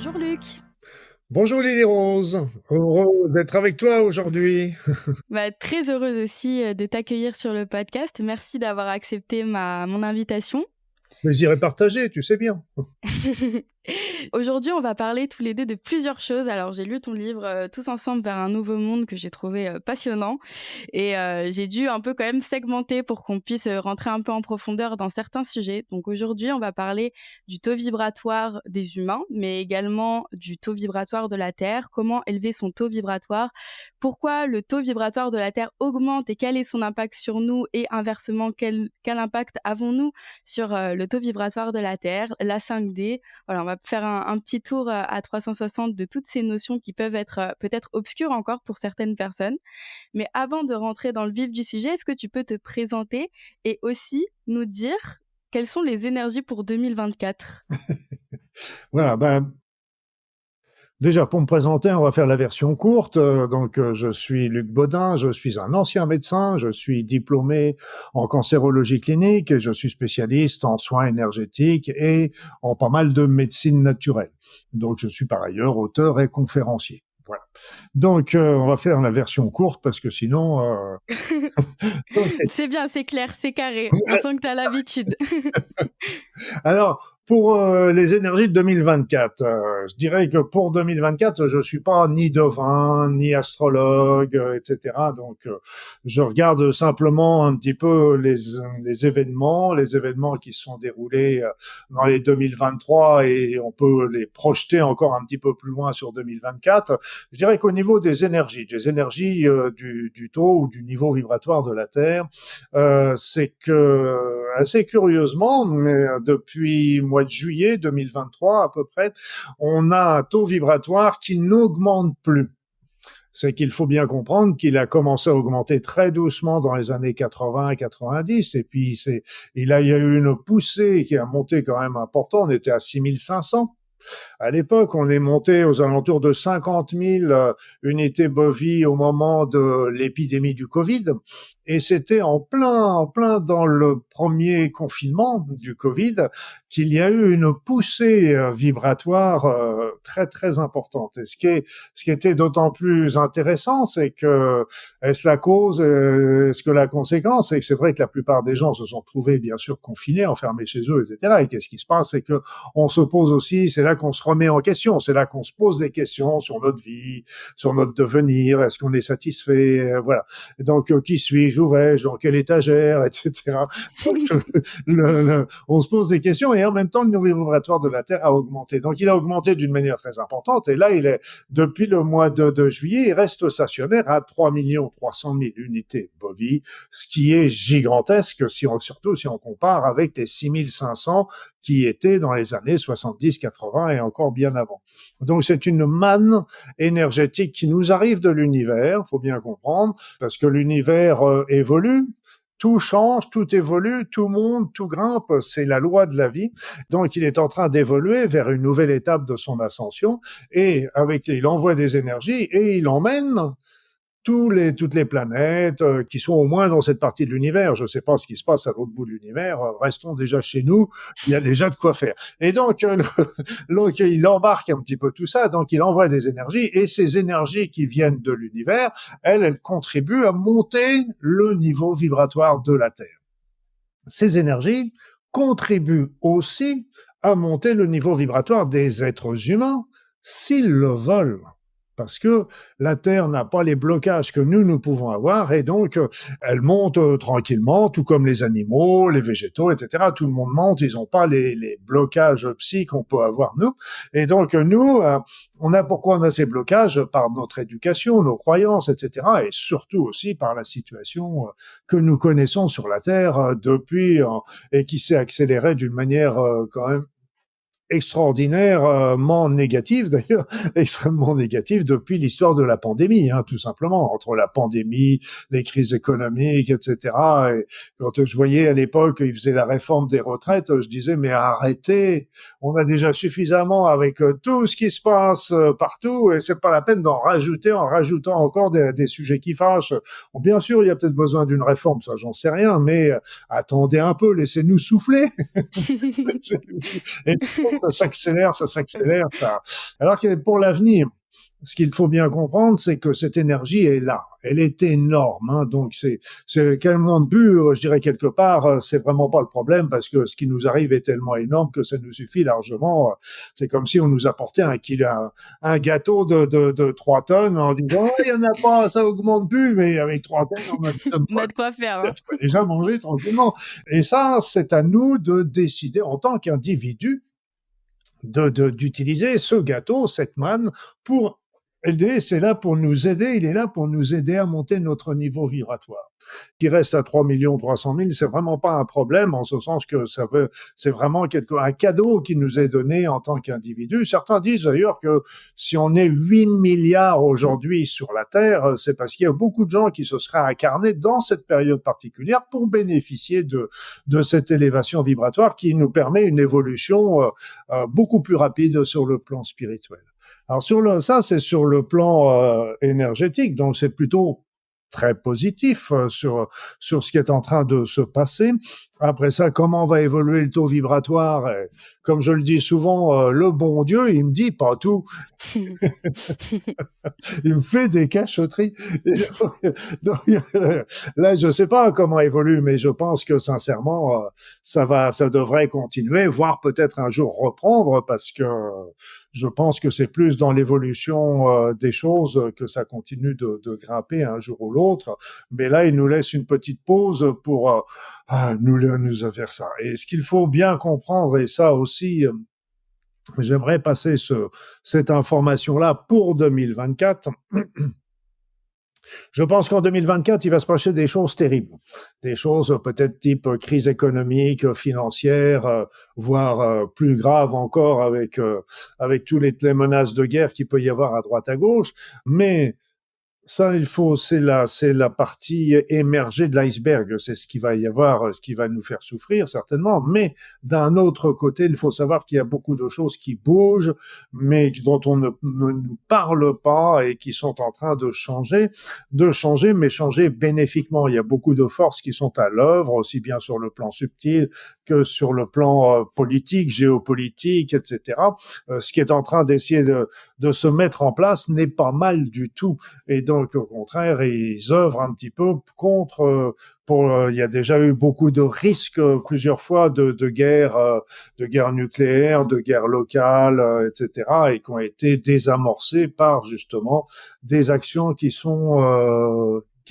Bonjour Luc. Bonjour Lily Rose, heureux d'être avec toi aujourd'hui. Très heureuse aussi de t'accueillir sur le podcast. Merci d'avoir accepté mon invitation. Plaisir est partagé, tu sais bien. Aujourd'hui, on va parler tous les deux de plusieurs choses. Alors, j'ai lu ton livre Tous ensemble vers un nouveau monde que j'ai trouvé passionnant et j'ai dû un peu quand même segmenter pour qu'on puisse rentrer un peu en profondeur dans certains sujets. Donc aujourd'hui, on va parler du taux vibratoire des humains, mais également du taux vibratoire de la Terre. Comment élever son taux vibratoire? Pourquoi le taux vibratoire de la Terre augmente et quel est son impact sur nous? Et inversement, quel impact avons-nous sur le taux vibratoire de la Terre, la 5D? Voilà, on va faire un petit tour à 360 de toutes ces notions qui peuvent être peut-être obscures encore pour certaines personnes. Mais avant de rentrer dans le vif du sujet, est-ce que tu peux te présenter et aussi nous dire quelles sont les énergies pour 2024? Voilà, déjà pour me présenter, on va faire la version courte. Je suis Luc Baudin, je suis un ancien médecin, je suis diplômé en cancérologie clinique et je suis spécialiste en soins énergétiques et en pas mal de médecine naturelle. Donc je suis par ailleurs auteur et conférencier. Voilà. On va faire la version courte parce que sinon... C'est bien, c'est clair, c'est carré. On sent que tu as l'habitude. Alors, pour les énergies de 2024, je dirais que pour 2024, je suis pas ni devin, ni astrologue, etc. Je regarde simplement un petit peu les événements qui se sont déroulés dans les 2023 et on peut les projeter encore un petit peu plus loin sur 2024. Je dirais qu'au niveau des énergies du taux ou du niveau vibratoire de la Terre, c'est que assez curieusement, mais depuis mois de juillet 2023 à peu près, on a un taux vibratoire qui n'augmente plus. C'est qu'il faut bien comprendre qu'il a commencé à augmenter très doucement dans les années 80 et 90, et puis il y a eu une poussée qui a monté quand même important. On était à 6500. À l'époque, on est monté aux alentours de 50 000 unités bovies au moment de l'épidémie du Covid. Et c'était en plein dans le premier confinement du Covid qu'il y a eu une poussée vibratoire très très importante. Et ce qui était d'autant plus intéressant, c'est que est-ce la cause, est-ce que la conséquence, c'est que c'est vrai que la plupart des gens se sont trouvés bien sûr confinés, enfermés chez eux, etc. Et qu'est-ce qui se passe, c'est que on se pose aussi, c'est là qu'on se remet en question, c'est là qu'on se pose des questions sur notre vie, sur notre devenir, est-ce qu'on est satisfait, voilà. Donc qui suis-je, où vais-je, dans quelle étagère, etc. On se pose des questions et en même temps le niveau vibratoire de la Terre a augmenté. Donc il a augmenté d'une manière très importante et là il est depuis le mois de juillet, il reste stationnaire à 3 300 000 unités bovies, ce qui est gigantesque surtout si on compare avec les 6500 qui étaient dans les années 70, 80 et encore bien avant. Donc c'est une manne énergétique qui nous arrive de l'univers, faut bien comprendre, parce que l'univers évolue. Tout change, tout évolue, tout monte, tout grimpe, c'est la loi de la vie. Donc il est en train d'évoluer vers une nouvelle étape de son ascension et il envoie des énergies et il emmène toutes les planètes qui sont au moins dans cette partie de l'univers. Je ne sais pas ce qui se passe à l'autre bout de l'univers. Restons déjà chez nous. Il y a déjà de quoi faire. Et donc il embarque un petit peu tout ça. Donc il envoie des énergies et ces énergies qui viennent de l'univers, elles contribuent à monter le niveau vibratoire de la Terre. Ces énergies contribuent aussi à monter le niveau vibratoire des êtres humains s'ils le veulent. Parce que la Terre n'a pas les blocages que nous pouvons avoir et donc elle monte tranquillement, tout comme les animaux, les végétaux, etc. Tout le monde monte, ils n'ont pas les blocages psy qu'on peut avoir nous. Et donc nous, pourquoi on a ces blocages? Par notre éducation, nos croyances, etc. Et surtout aussi par la situation que nous connaissons sur la Terre depuis et qui s'est accélérée d'une manière quand même extraordinairement négative d'ailleurs, extrêmement négative depuis l'histoire de la pandémie, tout simplement, entre la pandémie, les crises économiques, etc. Et quand je voyais à l'époque qu'ils faisaient la réforme des retraites, je disais mais arrêtez, on a déjà suffisamment avec tout ce qui se passe partout et c'est pas la peine d'en rajouter en rajoutant encore des sujets qui fâchent. Bon, bien sûr, il y a peut-être besoin d'une réforme, ça j'en sais rien, mais attendez un peu, laissez-nous souffler. Et ça s'accélère, ça. Alors que pour l'avenir, ce qu'il faut bien comprendre, c'est que cette énergie est là. Elle est énorme, hein. Donc c'est qu'elle monte plus, je dirais quelque part, c'est vraiment pas le problème parce que ce qui nous arrive est tellement énorme que ça nous suffit largement. C'est comme si on nous apportait un gâteau de 3 tonnes en disant, oh, il y en a pas, ça augmente plus, mais avec 3 tonnes, on a de quoi faire, hein. peut déjà manger tranquillement. Et ça, c'est à nous de décider en tant qu'individu d'utiliser ce gâteau, cette manne, pour LD, c'est là pour nous aider, il est là pour nous aider à monter notre niveau vibratoire. Qui reste à 3 300 000, c'est vraiment pas un problème, en ce sens que c'est vraiment un cadeau qui nous est donné en tant qu'individu. Certains disent d'ailleurs que si on est 8 milliards aujourd'hui sur la Terre, c'est parce qu'il y a beaucoup de gens qui se seraient incarnés dans cette période particulière pour bénéficier de cette élévation vibratoire qui nous permet une évolution beaucoup plus rapide sur le plan spirituel. Alors ça, c'est sur le plan énergétique, donc c'est plutôt très positif sur ce qui est en train de se passer. Après ça, comment va évoluer le taux vibratoire? Comme je le dis souvent, le bon Dieu, il me dit pas tout. Il me fait des cachotteries. Donc, là, je sais pas comment évolue, mais je pense que sincèrement, ça devrait continuer, voire peut-être un jour reprendre, parce que je pense que c'est plus dans l'évolution des choses que ça continue de grimper un jour ou l'autre. Mais là, il nous laisse une petite pause pour nous faire ça. Et ce qu'il faut bien comprendre, et ça aussi, j'aimerais passer cette information-là pour 2024. Je pense qu'en 2024, il va se passer des choses terribles. Des choses peut-être type crise économique, financière, voire plus grave encore avec toutes les menaces de guerre qu'il peut y avoir à droite à gauche. Mais ça, c'est la partie émergée de l'iceberg. C'est ce qui va y avoir, ce qui va nous faire souffrir, certainement. Mais d'un autre côté, il faut savoir qu'il y a beaucoup de choses qui bougent, mais dont on ne nous parle pas et qui sont en train de changer, mais changer bénéfiquement. Il y a beaucoup de forces qui sont à l'œuvre, aussi bien sur le plan subtil que sur le plan politique, géopolitique, etc. Ce qui est en train d'essayer de se mettre en place n'est pas mal du tout. Et donc, au contraire, ils œuvrent un petit peu contre. Il y a déjà eu beaucoup de risques plusieurs fois de guerre nucléaire, de guerre locale, etc., et qui ont été désamorcés par justement des actions qui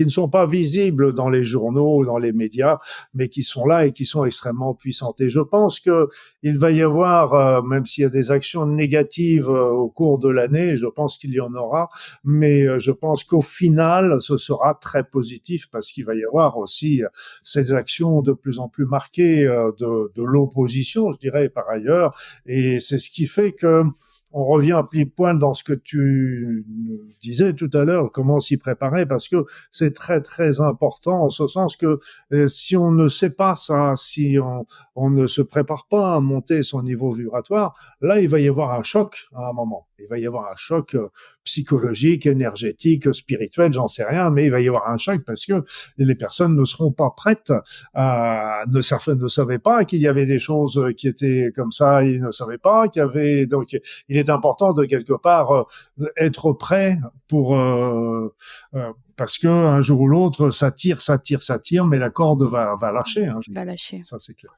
ne sont pas visibles dans les journaux ou dans les médias, mais qui sont là et qui sont extrêmement puissantes. Et je pense que il va y avoir, même s'il y a des actions négatives au cours de l'année, je pense qu'il y en aura, mais je pense qu'au final, ce sera très positif parce qu'il va y avoir aussi ces actions de plus en plus marquées de l'opposition, je dirais, par ailleurs. Et c'est ce qui fait que on revient à pile point dans ce que tu disais tout à l'heure, comment s'y préparer, parce que c'est très très important en ce sens que si on ne sait pas ça, si on ne se prépare pas à monter son niveau vibratoire, là il va y avoir un choc à un moment. Il va y avoir un choc psychologique, énergétique, spirituel, j'en sais rien, mais il va y avoir un choc parce que les personnes ne seront pas prêtes, ne savaient pas qu'il y avait des choses qui étaient comme ça, ils ne savaient pas qu'il y avait, donc il est important de quelque part être prêt pour parce que un jour ou l'autre ça tire, mais la corde va lâcher. Hein, va lâcher. Ça c'est clair.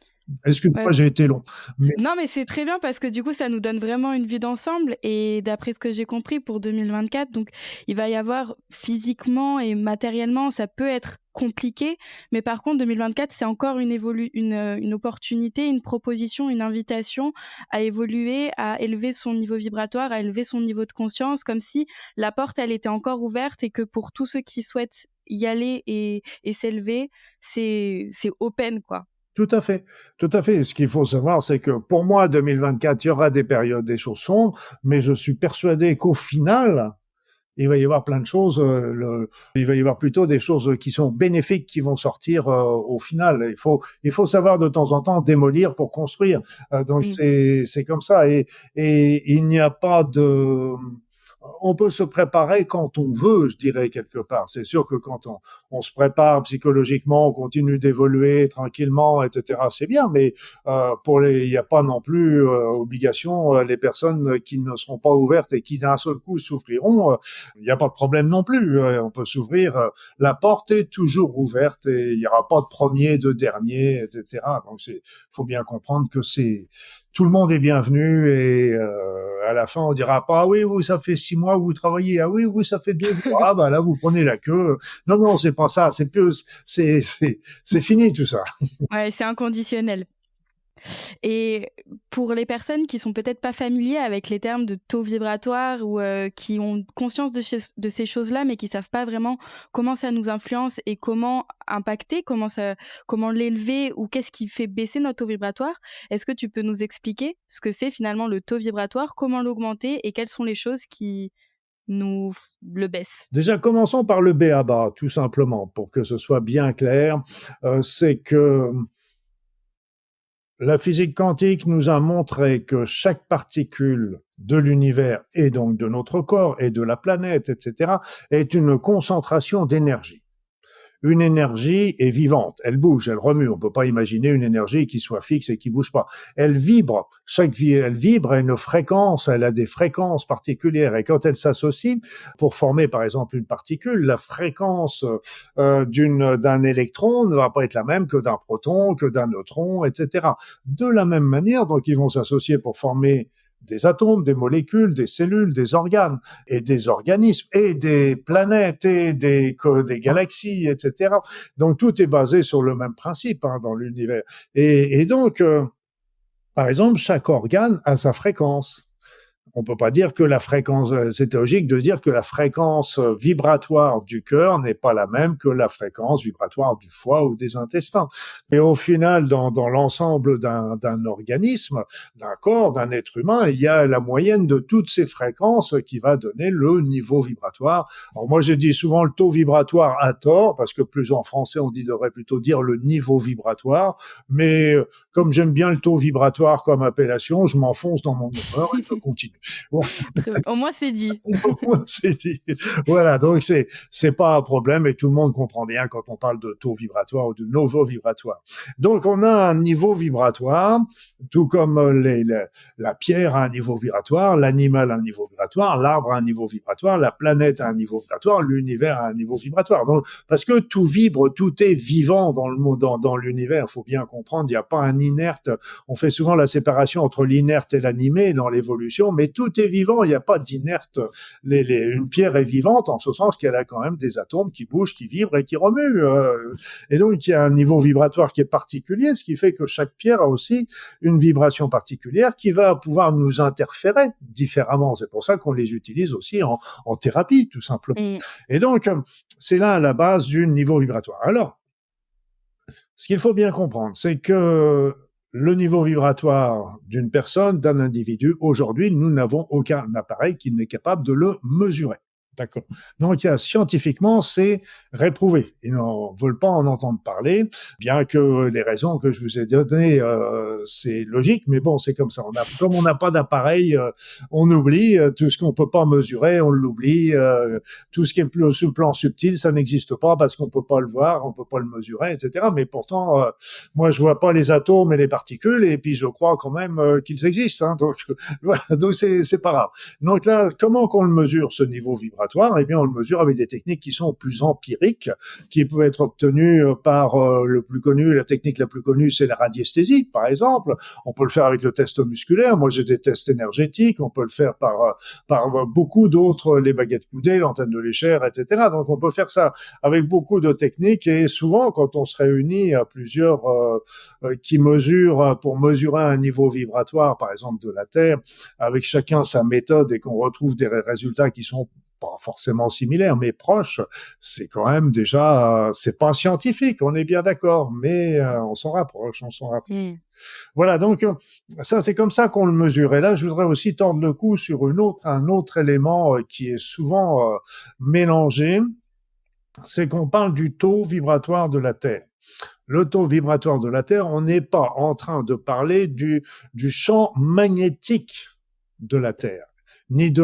Excuse-moi, j'ai été long. Non, mais c'est très bien parce que du coup, ça nous donne vraiment une vue d'ensemble. Et d'après ce que j'ai compris pour 2024, donc il va y avoir physiquement et matériellement, ça peut être compliqué. Mais par contre, 2024, c'est encore une opportunité, une proposition, une invitation à évoluer, à élever son niveau vibratoire, à élever son niveau de conscience, comme si la porte, elle était encore ouverte et que pour tous ceux qui souhaitent y aller et s'élever, c'est open, quoi. Tout à fait, tout à fait. Ce qu'il faut savoir, c'est que pour moi, 2024, il y aura des périodes, des choses sombres, mais je suis persuadé qu'au final, il va y avoir plein de choses. Il va y avoir plutôt des choses qui sont bénéfiques qui vont sortir au final. Il faut savoir de temps en temps démolir pour construire. Donc c'est comme ça. Et il n'y a pas de on peut se préparer quand on veut, je dirais quelque part. C'est sûr que quand on se prépare psychologiquement, on continue d'évoluer tranquillement, etc. C'est bien, mais il n'y a pas non plus obligation. Les personnes qui ne seront pas ouvertes et qui d'un seul coup s'ouvriront, il n'y a pas de problème non plus. On peut s'ouvrir. La porte est toujours ouverte et il n'y aura pas de premier, de dernier, etc. Donc faut bien comprendre que tout le monde est bienvenu et à la fin on dira pas ah oui vous ça fait 6 mois que vous travaillez, ah oui vous ça fait 2 jours, ah bah là vous prenez la queue. Non c'est pas ça, c'est fini tout ça. Ouais, c'est inconditionnel. Et pour les personnes qui sont peut-être pas familiers avec les termes de taux vibratoire ou qui ont conscience de ces choses-là, mais qui savent pas vraiment comment ça nous influence et comment impacter, comment l'élever ou qu'est-ce qui fait baisser notre taux vibratoire, est-ce que tu peux nous expliquer ce que c'est finalement le taux vibratoire, comment l'augmenter et quelles sont les choses qui nous le baissent? Déjà commençons par le b.a.-ba tout simplement pour que ce soit bien clair. C'est que la physique quantique nous a montré que chaque particule de l'univers et donc de notre corps et de la planète, etc., est une concentration d'énergie. Une énergie est vivante, elle bouge, elle remue. On peut pas imaginer une énergie qui soit fixe et qui bouge pas. Elle vibre. Elle vibre à une fréquence. Elle a des fréquences particulières. Et quand elle s'associe pour former, par exemple, une particule, la fréquence d'un électron ne va pas être la même que d'un proton, que d'un neutron, etc. De la même manière, donc, ils vont s'associer pour former des atomes, des molécules, des cellules, des organes et des organismes et des planètes et des galaxies, etc. Donc tout est basé sur le même principe dans l'univers. Et donc, par exemple, chaque organe a sa fréquence. On peut pas dire que la fréquence, c'est logique de dire que la fréquence vibratoire du cœur n'est pas la même que la fréquence vibratoire du foie ou des intestins. Et au final, dans l'ensemble d'un organisme, d'un corps, d'un être humain, il y a la moyenne de toutes ces fréquences qui va donner le niveau vibratoire. Alors moi, je dis souvent le taux vibratoire à tort, parce que plus en français, devrait plutôt dire le niveau vibratoire. Mais comme j'aime bien le taux vibratoire comme appellation, je m'enfonce dans mon humeur et je continue. Au moins c'est dit. Au moins c'est dit. Voilà, donc c'est pas un problème et tout le monde comprend bien quand on parle de taux vibratoire ou de niveau vibratoire. Donc on a un niveau vibratoire, tout comme la pierre a un niveau vibratoire, l'animal a un niveau vibratoire, l'arbre a un niveau vibratoire, la planète a un niveau vibratoire, l'univers a un niveau vibratoire. Donc parce que tout vibre, tout est vivant dans l'univers, faut bien comprendre, il n'y a pas un inerte. On fait souvent la séparation entre l'inerte et l'animé dans l'évolution, mais tout est vivant, il n'y a pas d'inerte. Une pierre est vivante en ce sens qu'elle a quand même des atomes qui bougent, qui vibrent et qui remuent. Et donc, il y a un niveau vibratoire qui est particulier, ce qui fait que chaque pierre a aussi une vibration particulière qui va pouvoir nous interférer différemment. C'est pour ça qu'on les utilise aussi en thérapie, tout simplement. Et donc, c'est là la base du niveau vibratoire. Alors, ce qu'il faut bien comprendre, c'est que le niveau vibratoire d'une personne, d'un individu, aujourd'hui, nous n'avons aucun appareil qui n'est capable de le mesurer. D'accord. Donc, scientifiquement, c'est réprouvé. Ils n'en veulent pas en entendre parler, bien que les raisons que je vous ai données, c'est logique, mais bon, c'est comme ça. Comme on n'a pas d'appareil, on oublie tout ce qu'on peut pas mesurer, on l'oublie. Tout ce qui est plus sur le plan subtil, ça n'existe pas parce qu'on peut pas le voir, on peut pas le mesurer, etc. Mais pourtant, moi, je vois pas les atomes et les particules, et puis je crois quand même qu'ils existent. Donc, voilà. Donc, c'est pas grave. Donc là, comment qu'on le mesure ce niveau vibratoire? Eh bien, on le mesure avec des techniques qui sont plus empiriques, qui peuvent être obtenues par le plus connu. La technique la plus connue, c'est la radiesthésie, par exemple. On peut le faire avec le test musculaire. Moi, j'ai des tests énergétiques. On peut le faire par beaucoup d'autres, les baguettes coudées, l'antenne de l'échelle, etc. Donc, on peut faire ça avec beaucoup de techniques. Et souvent, quand on se réunit à plusieurs qui mesurent, pour mesurer un niveau vibratoire, par exemple de la Terre, avec chacun sa méthode et qu'on retrouve des résultats qui sont pas forcément similaires, mais proches, c'est quand même déjà, c'est pas scientifique, on est bien d'accord, mais on s'en rapproche. Voilà, donc ça, c'est comme ça qu'on le mesure. Et là, je voudrais aussi tendre le cou sur un autre élément qui est souvent mélangé, c'est qu'on parle du taux vibratoire de la Terre. Le taux vibratoire de la Terre, on n'est pas en train de parler du champ magnétique de la Terre, ni de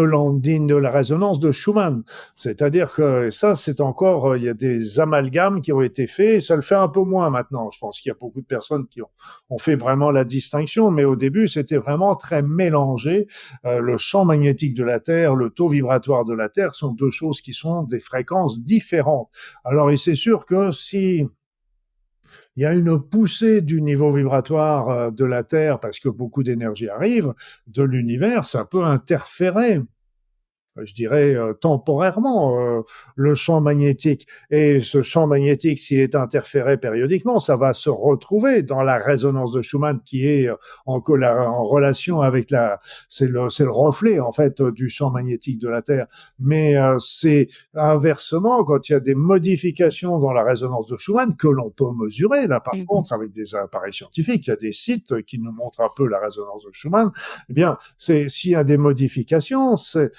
la résonance de Schumann. C'est-à-dire que ça, c'est encore, il y a des amalgames qui ont été faits, ça le fait un peu moins maintenant. Je pense qu'il y a beaucoup de personnes qui ont fait vraiment la distinction, mais au début, c'était vraiment très mélangé. Le champ magnétique de la Terre, le taux vibratoire de la Terre sont deux choses qui sont des fréquences différentes. Alors, et c'est sûr que si il y a une poussée du niveau vibratoire de la Terre parce que beaucoup d'énergie arrive de l'univers, ça peut interférer, je dirais, temporairement, le champ magnétique. Et ce champ magnétique, s'il est interféré périodiquement, ça va se retrouver dans la résonance de Schumann qui est en relation avec c'est le reflet, en fait, du champ magnétique de la Terre. Mais c'est inversement, quand il y a des modifications dans la résonance de Schumann que l'on peut mesurer, là, par contre, avec des appareils scientifiques, il y a des sites qui nous montrent un peu la résonance de Schumann, eh bien, s'il y a des modifications, ça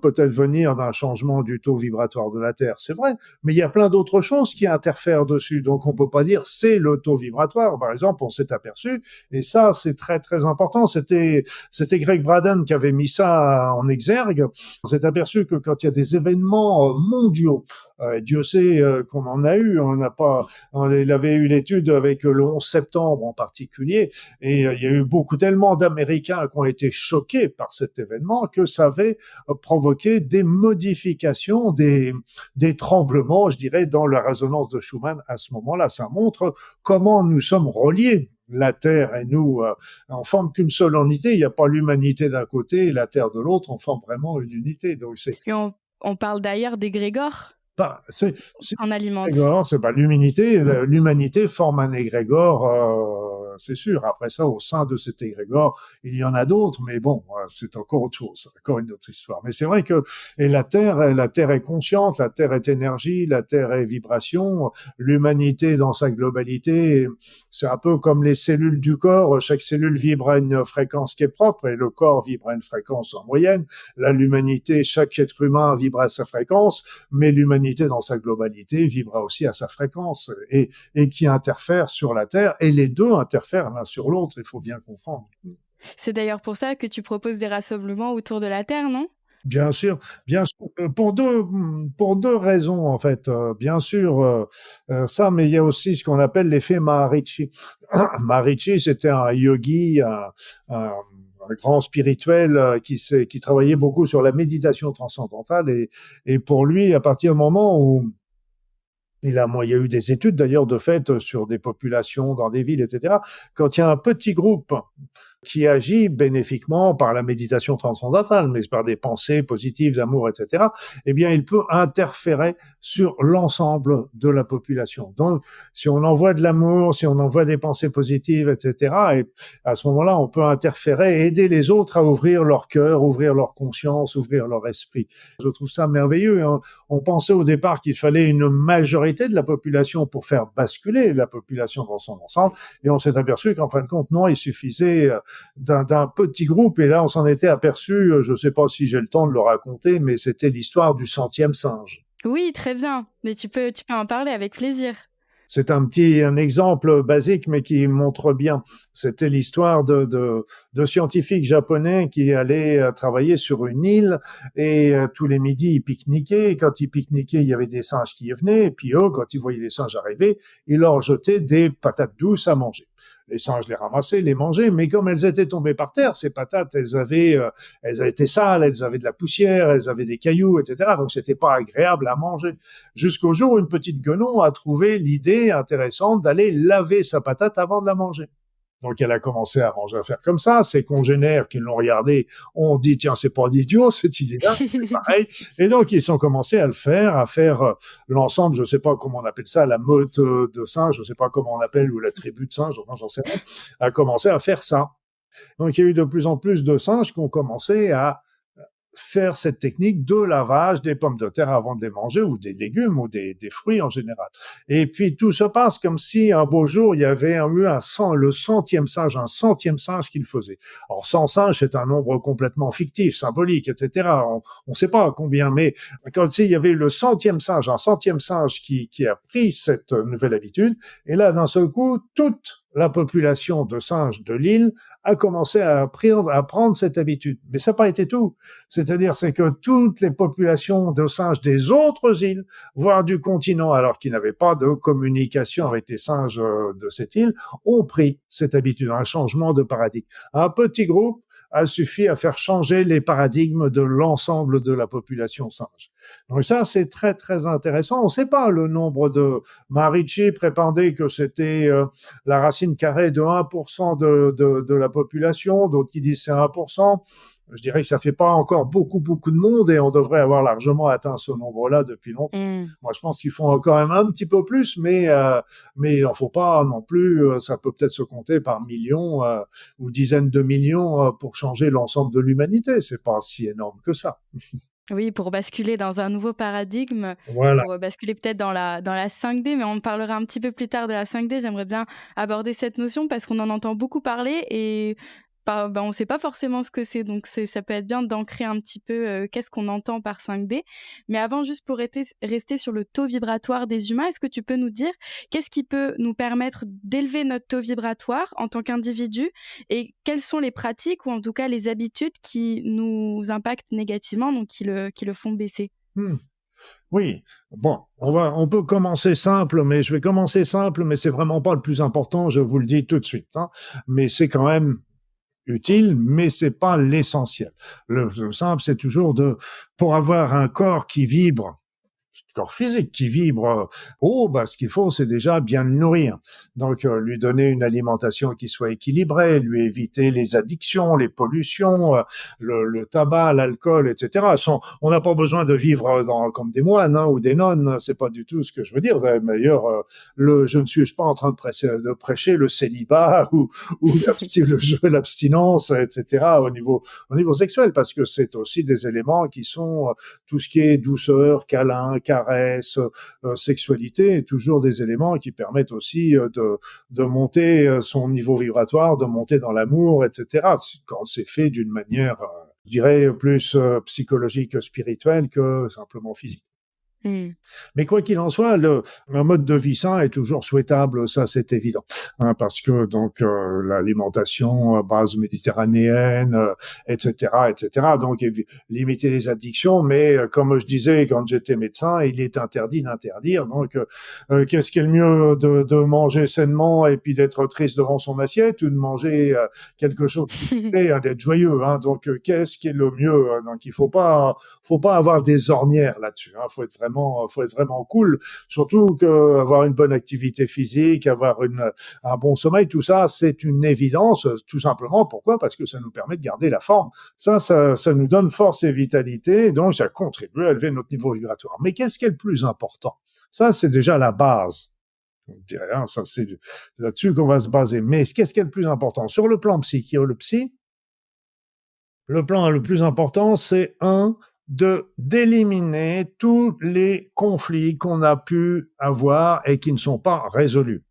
peut-être venir d'un changement du taux vibratoire de la Terre, c'est vrai, mais il y a plein d'autres choses qui interfèrent dessus. Donc on peut pas dire c'est le taux vibratoire. Par exemple, on s'est aperçu, et ça c'est très très important, c'était Greg Braden qui avait mis ça en exergue. On s'est aperçu que quand il y a des événements mondiaux, Dieu sait qu'on en a eu, il avait eu l'étude avec le 11 septembre en particulier, et il y a eu tellement d'Américains qui ont été choqués par cet événement que ça avait provoqué des modifications, des tremblements, je dirais, dans la résonance de Schumann à ce moment-là. Ça montre comment nous sommes reliés. La Terre et nous, on forme qu'une seule unité. Il n'y a pas l'humanité d'un côté et la Terre de l'autre. On forme vraiment une unité. Donc Et on parle d'ailleurs d'égrégore c'est en alimente. C'est pas l'humanité. L'humanité forme un égrégore, c'est sûr. Après ça, au sein de cet égrégore, il y en a d'autres, mais bon, c'est encore autre chose, encore une autre histoire. Mais c'est vrai que la Terre est consciente, la Terre est énergie, la Terre est vibration. L'humanité dans sa globalité, c'est un peu comme les cellules du corps. Chaque cellule vibre à une fréquence qui est propre et le corps vibre à une fréquence en moyenne. Là, l'humanité, chaque être humain vibre à sa fréquence, mais l'humanité dans sa globalité vibra aussi à sa fréquence et qui interfère sur la Terre, et les deux interfèrent l'un sur l'autre, il faut bien comprendre. C'est d'ailleurs pour ça que tu proposes des rassemblements autour de la Terre, non ? Bien sûr, pour deux raisons en fait. Bien sûr, ça, mais il y a aussi ce qu'on appelle l'effet Maharishi. Maharishi, c'était un yogi, un grand spirituel qui travaillait beaucoup sur la méditation transcendantale, et pour lui, à partir du moment où il y a eu des études d'ailleurs de fait sur des populations dans des villes, etc. Quand il y a un petit groupe qui agit bénéfiquement par la méditation transcendantale, mais par des pensées positives, d'amour, etc., eh bien, il peut interférer sur l'ensemble de la population. Donc, si on envoie de l'amour, si on envoie des pensées positives, etc., et à ce moment-là, on peut interférer et aider les autres à ouvrir leur cœur, ouvrir leur conscience, ouvrir leur esprit. Je trouve ça merveilleux. On pensait au départ qu'il fallait une majorité de la population pour faire basculer la population dans son ensemble, et on s'est aperçu qu'en fin de compte, non, il suffisait d'un petit groupe, et là on s'en était aperçu, je ne sais pas si j'ai le temps de le raconter, mais c'était l'histoire du 100e singe. Oui, très bien, mais tu peux en parler avec plaisir. C'est un exemple basique, mais qui montre bien. C'était l'histoire de scientifiques japonais qui allaient travailler sur une île, et tous les midis ils pique-niquaient. Et quand ils pique-niquaient, il y avait des singes qui y venaient, et puis eux, quand ils voyaient les singes arriver, ils leur jetaient des patates douces à manger. Les singes les ramassaient, les mangeaient, mais comme elles étaient tombées par terre, ces patates, elles étaient sales, elles avaient de la poussière, elles avaient des cailloux, etc. Donc c'était pas agréable à manger. Jusqu'au jour où une petite guenon a trouvé l'idée intéressante d'aller laver sa patate avant de la manger. Donc elle a commencé à faire comme ça. Ses congénères qui l'ont regardé ont dit tiens, c'est pas d'idiot cette idée-là, c'est pareil. Et donc ils ont commencé à le faire, à faire l'ensemble, je sais pas comment on appelle ça, la meute de singes, je sais pas comment on appelle, ou la tribu de singes, enfin j'en sais rien, a commencé à faire ça. Donc il y a eu de plus en plus de singes qui ont commencé à faire cette technique de lavage des pommes de terre avant de les manger, ou des légumes, ou des fruits en général. Et puis tout se passe comme si un beau jour il y avait eu le 100e singe, un 100e singe qui le faisait. Alors 100 singes, c'est un nombre complètement fictif, symbolique, etc. On ne sait pas combien, mais quand il y avait le 100e singe, un 100e singe qui a pris cette nouvelle habitude, et là d'un seul coup, toute la population de singes de l'île a commencé à prendre cette habitude. Mais ça n'a pas été tout. C'est-à-dire, c'est que toutes les populations de singes des autres îles, voire du continent, alors qu'ils n'avaient pas de communication avec les singes de cette île, ont pris cette habitude, un changement de paradigme. Un petit groupe a suffi à faire changer les paradigmes de l'ensemble de la population singe. Donc ça, c'est très, très intéressant. On ne sait pas le nombre de... Maharishi prétendait que c'était la racine carrée de 1% de la population, d'autres qui disent c'est 1%. Je dirais que ça fait pas encore beaucoup de monde et on devrait avoir largement atteint ce nombre-là depuis longtemps. Moi, je pense qu'il faut quand même un petit peu plus, mais il n'en faut pas non plus. Ça peut peut-être se compter par millions ou dizaines de millions pour changer l'ensemble de l'humanité. C'est pas si énorme que ça. Oui, pour basculer dans un nouveau paradigme, Voilà. pour basculer peut-être dans la 5D, mais on parlera un petit peu plus tard de la 5D. J'aimerais bien aborder cette notion parce qu'on en entend beaucoup parler et on ne sait pas forcément ce que c'est. Donc, ça peut être bien d'ancrer un petit peu qu'est-ce qu'on entend par 5D. Mais avant, juste pour rester sur le taux vibratoire des humains, est-ce que tu peux nous dire qu'est-ce qui peut nous permettre d'élever notre taux vibratoire en tant qu'individu et quelles sont les pratiques ou en tout cas les habitudes qui nous impactent négativement, donc qui le font baisser? Oui, bon, on peut commencer simple, mais je vais commencer simple, mais c'est vraiment pas le plus important, je vous le dis tout de suite, hein. Mais c'est quand même utile, mais c'est pas l'essentiel. Le simple, c'est toujours pour avoir un corps qui vibre, corps physique qui vibre, ce qu'il faut, c'est déjà bien le nourrir. Donc, lui donner une alimentation qui soit équilibrée, lui éviter les addictions, les pollutions, le tabac, l'alcool, etc. On n'a pas besoin de vivre comme des moines ou des nonnes, c'est pas du tout ce que je veux dire. D'ailleurs, je ne suis pas en train de prêcher le célibat ou l'abstinence, etc. au niveau sexuel, parce que c'est aussi des éléments qui sont tout ce qui est douceur, câlin, caresse, sexualité, toujours des éléments qui permettent aussi de monter son niveau vibratoire, de monter dans l'amour, etc. Quand c'est fait d'une manière, je dirais, plus psychologique, spirituelle que simplement physique. Mais quoi qu'il en soit, un mode de vie sain est toujours souhaitable, ça c'est évident, hein, parce que donc l'alimentation à base méditerranéenne, etc., donc limiter les addictions. Mais comme je disais quand j'étais médecin, il est interdit d'interdire. Donc qu'est-ce qui est le mieux de manger sainement et puis d'être triste devant son assiette ou de manger quelque chose qui plaît, d'être joyeux, hein. Donc qu'est-ce qui est le mieux, hein. Donc il faut pas avoir des ornières là-dessus, hein. Faut être vraiment cool, surtout que avoir une bonne activité physique, avoir un bon sommeil, tout ça, c'est une évidence, tout simplement. Pourquoi? Parce que ça nous permet de garder la forme. Ça nous donne force et vitalité, et donc ça contribue à élever notre niveau vibratoire. Mais qu'est-ce qui est le plus important? Ça, c'est déjà la base. On dirait, hein, ça, c'est là-dessus qu'on va se baser. Mais qu'est-ce qui est le plus important? Sur le plan le plan le plus important, c'est d'éliminer tous les conflits qu'on a pu avoir et qui ne sont pas résolus.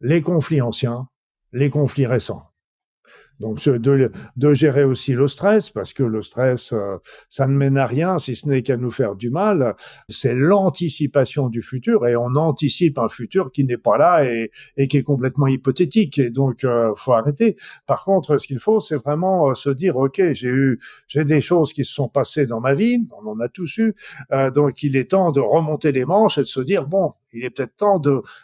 Les conflits anciens, les conflits récents. Donc de gérer aussi le stress, parce que le stress, ça ne mène à rien si ce n'est qu'à nous faire du mal. C'est l'anticipation du futur, et on anticipe un futur qui n'est pas là et qui est complètement hypothétique. Et donc, faut arrêter. Par contre, ce qu'il faut, c'est vraiment se dire, ok, j'ai des choses qui se sont passées dans ma vie, on en a tous eu. Donc, il est temps de remonter les manches et de se dire, bon, il est peut-être temps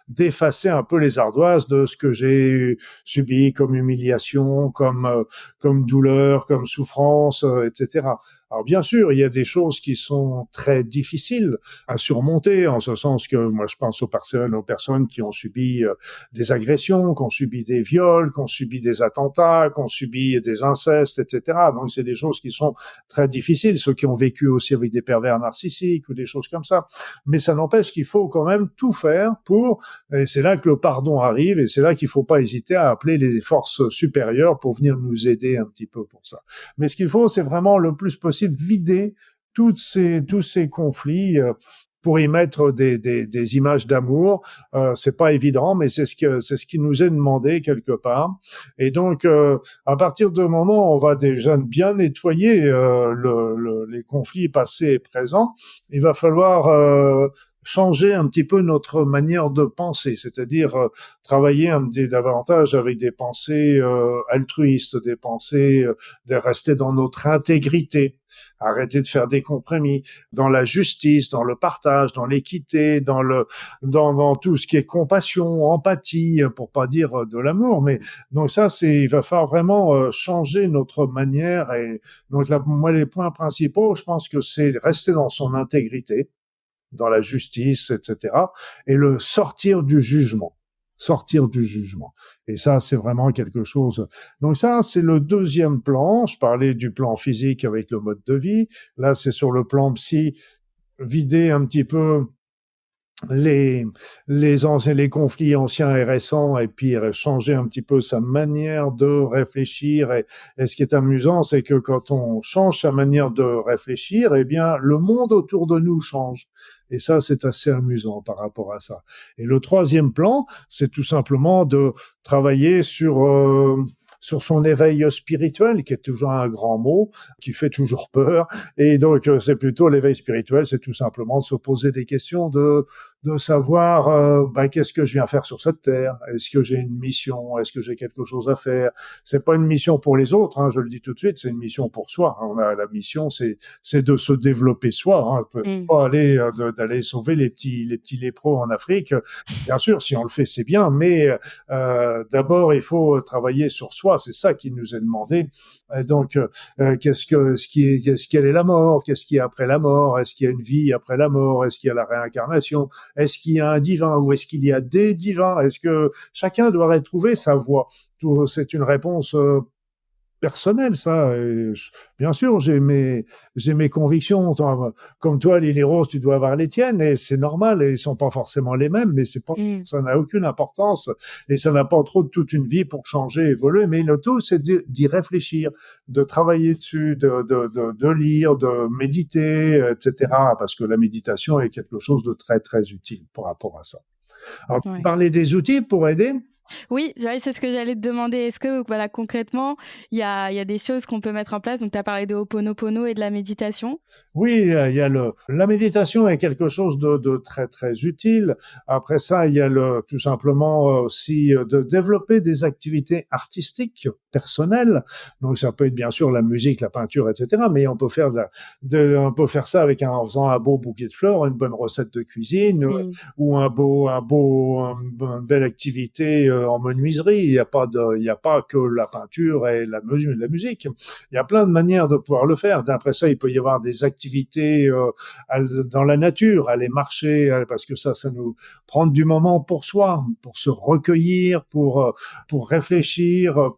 d'effacer un peu les ardoises de ce que j'ai subi comme humiliation, comme douleur, comme souffrance, etc. Alors bien sûr, il y a des choses qui sont très difficiles à surmonter, en ce sens que moi je pense aux personnes qui ont subi des agressions, qui ont subi des viols, qui ont subi des attentats, qui ont subi des incestes, etc. Donc c'est des choses qui sont très difficiles, ceux qui ont vécu aussi avec des pervers narcissiques ou des choses comme ça. Mais ça n'empêche qu'il faut quand même tout faire et c'est là que le pardon arrive, et c'est là qu'il faut pas hésiter à appeler les forces supérieures pour venir nous aider un petit peu pour ça. Mais ce qu'il faut, c'est vraiment le plus possible vider tous ces conflits pour y mettre des images d'amour. C'est pas évident, mais c'est ce qui nous est demandé quelque part. Et donc, à partir du moment où on va déjà bien nettoyer les conflits passés et présents, il va falloir changer un petit peu notre manière de penser, c'est-à-dire travailler davantage avec des pensées altruistes, des pensées de rester dans notre intégrité, arrêter de faire des compromis, dans la justice, dans le partage, dans l'équité, dans tout ce qui est compassion, empathie, pour pas dire de l'amour, mais donc ça, il va falloir vraiment changer notre manière. Et donc là, moi, les points principaux, je pense que c'est rester dans son intégrité, dans la justice, etc., et le sortir du jugement. Sortir du jugement. Et ça, c'est vraiment quelque chose. Donc ça, c'est le deuxième plan. Je parlais du plan physique avec le mode de vie. Là, c'est sur le plan psy, vider un petit peu les les conflits anciens et récents, et puis changer un petit peu sa manière de réfléchir. Et ce qui est amusant, c'est que quand on change sa manière de réfléchir, eh bien le monde autour de nous change. Et ça, c'est assez amusant par rapport à ça. Et le troisième plan, c'est tout simplement de travailler sur son éveil spirituel, qui est toujours un grand mot, qui fait toujours peur. Et donc, c'est plutôt l'éveil spirituel, c'est tout simplement de se poser des questions de savoir qu'est-ce que je viens faire sur cette terre. Est-ce que j'ai une mission? Est-ce que j'ai quelque chose à faire? C'est pas une mission pour les autres, hein, je le dis tout de suite, c'est une mission pour soi. On a la mission, c'est de se développer soi. Hein. Pas aller d'aller sauver les petits lépreux en Afrique. Bien sûr, si on le fait, c'est bien, mais d'abord, il faut travailler sur soi. C'est ça qui nous est demandé. Et donc, quelle est la mort? Qu'est-ce qu'il y a après la mort? Est-ce qu'il y a une vie après la mort? Est-ce qu'il y a la réincarnation? Est-ce qu'il y a un divin ou est-ce qu'il y a des divins? Est-ce que chacun doit trouver sa voie? C'est une réponse personnelle, ça. Bien sûr, j'ai mes convictions. Comme toi, Lily Rose, tu dois avoir les tiennes, et c'est normal. Et ils sont pas forcément les mêmes, mais c'est pas, ça n'a aucune importance, et ça n'a pas trop de toute une vie pour changer, évoluer. Mais le tout, c'est d'y réfléchir, de travailler dessus, de lire, de méditer, etc. Parce que la méditation est quelque chose de très très utile par rapport à ça. Alors, tu Ouais. parlais des outils pour aider? Oui, c'est ce que j'allais te demander. Est-ce que, voilà, concrètement, il y a des choses qu'on peut mettre en place? Donc, tu as parlé de Ho'oponopono et de la méditation. Oui, il y a la méditation est quelque chose de très très utile. Après ça, il y a tout simplement aussi de développer des activités artistiques personnelles. Donc ça peut être bien sûr la musique, la peinture, etc. Mais on peut faire on peut faire ça en faisant un beau bouquet de fleurs, une bonne recette de cuisine, ou une belle activité en menuiserie. Il y a pas que la peinture et la musique. Il y a plein de manières de pouvoir le faire. Après ça, il peut y avoir des activités dans la nature, aller marcher, parce que ça nous prend du moment pour soi, pour se recueillir, pour réfléchir,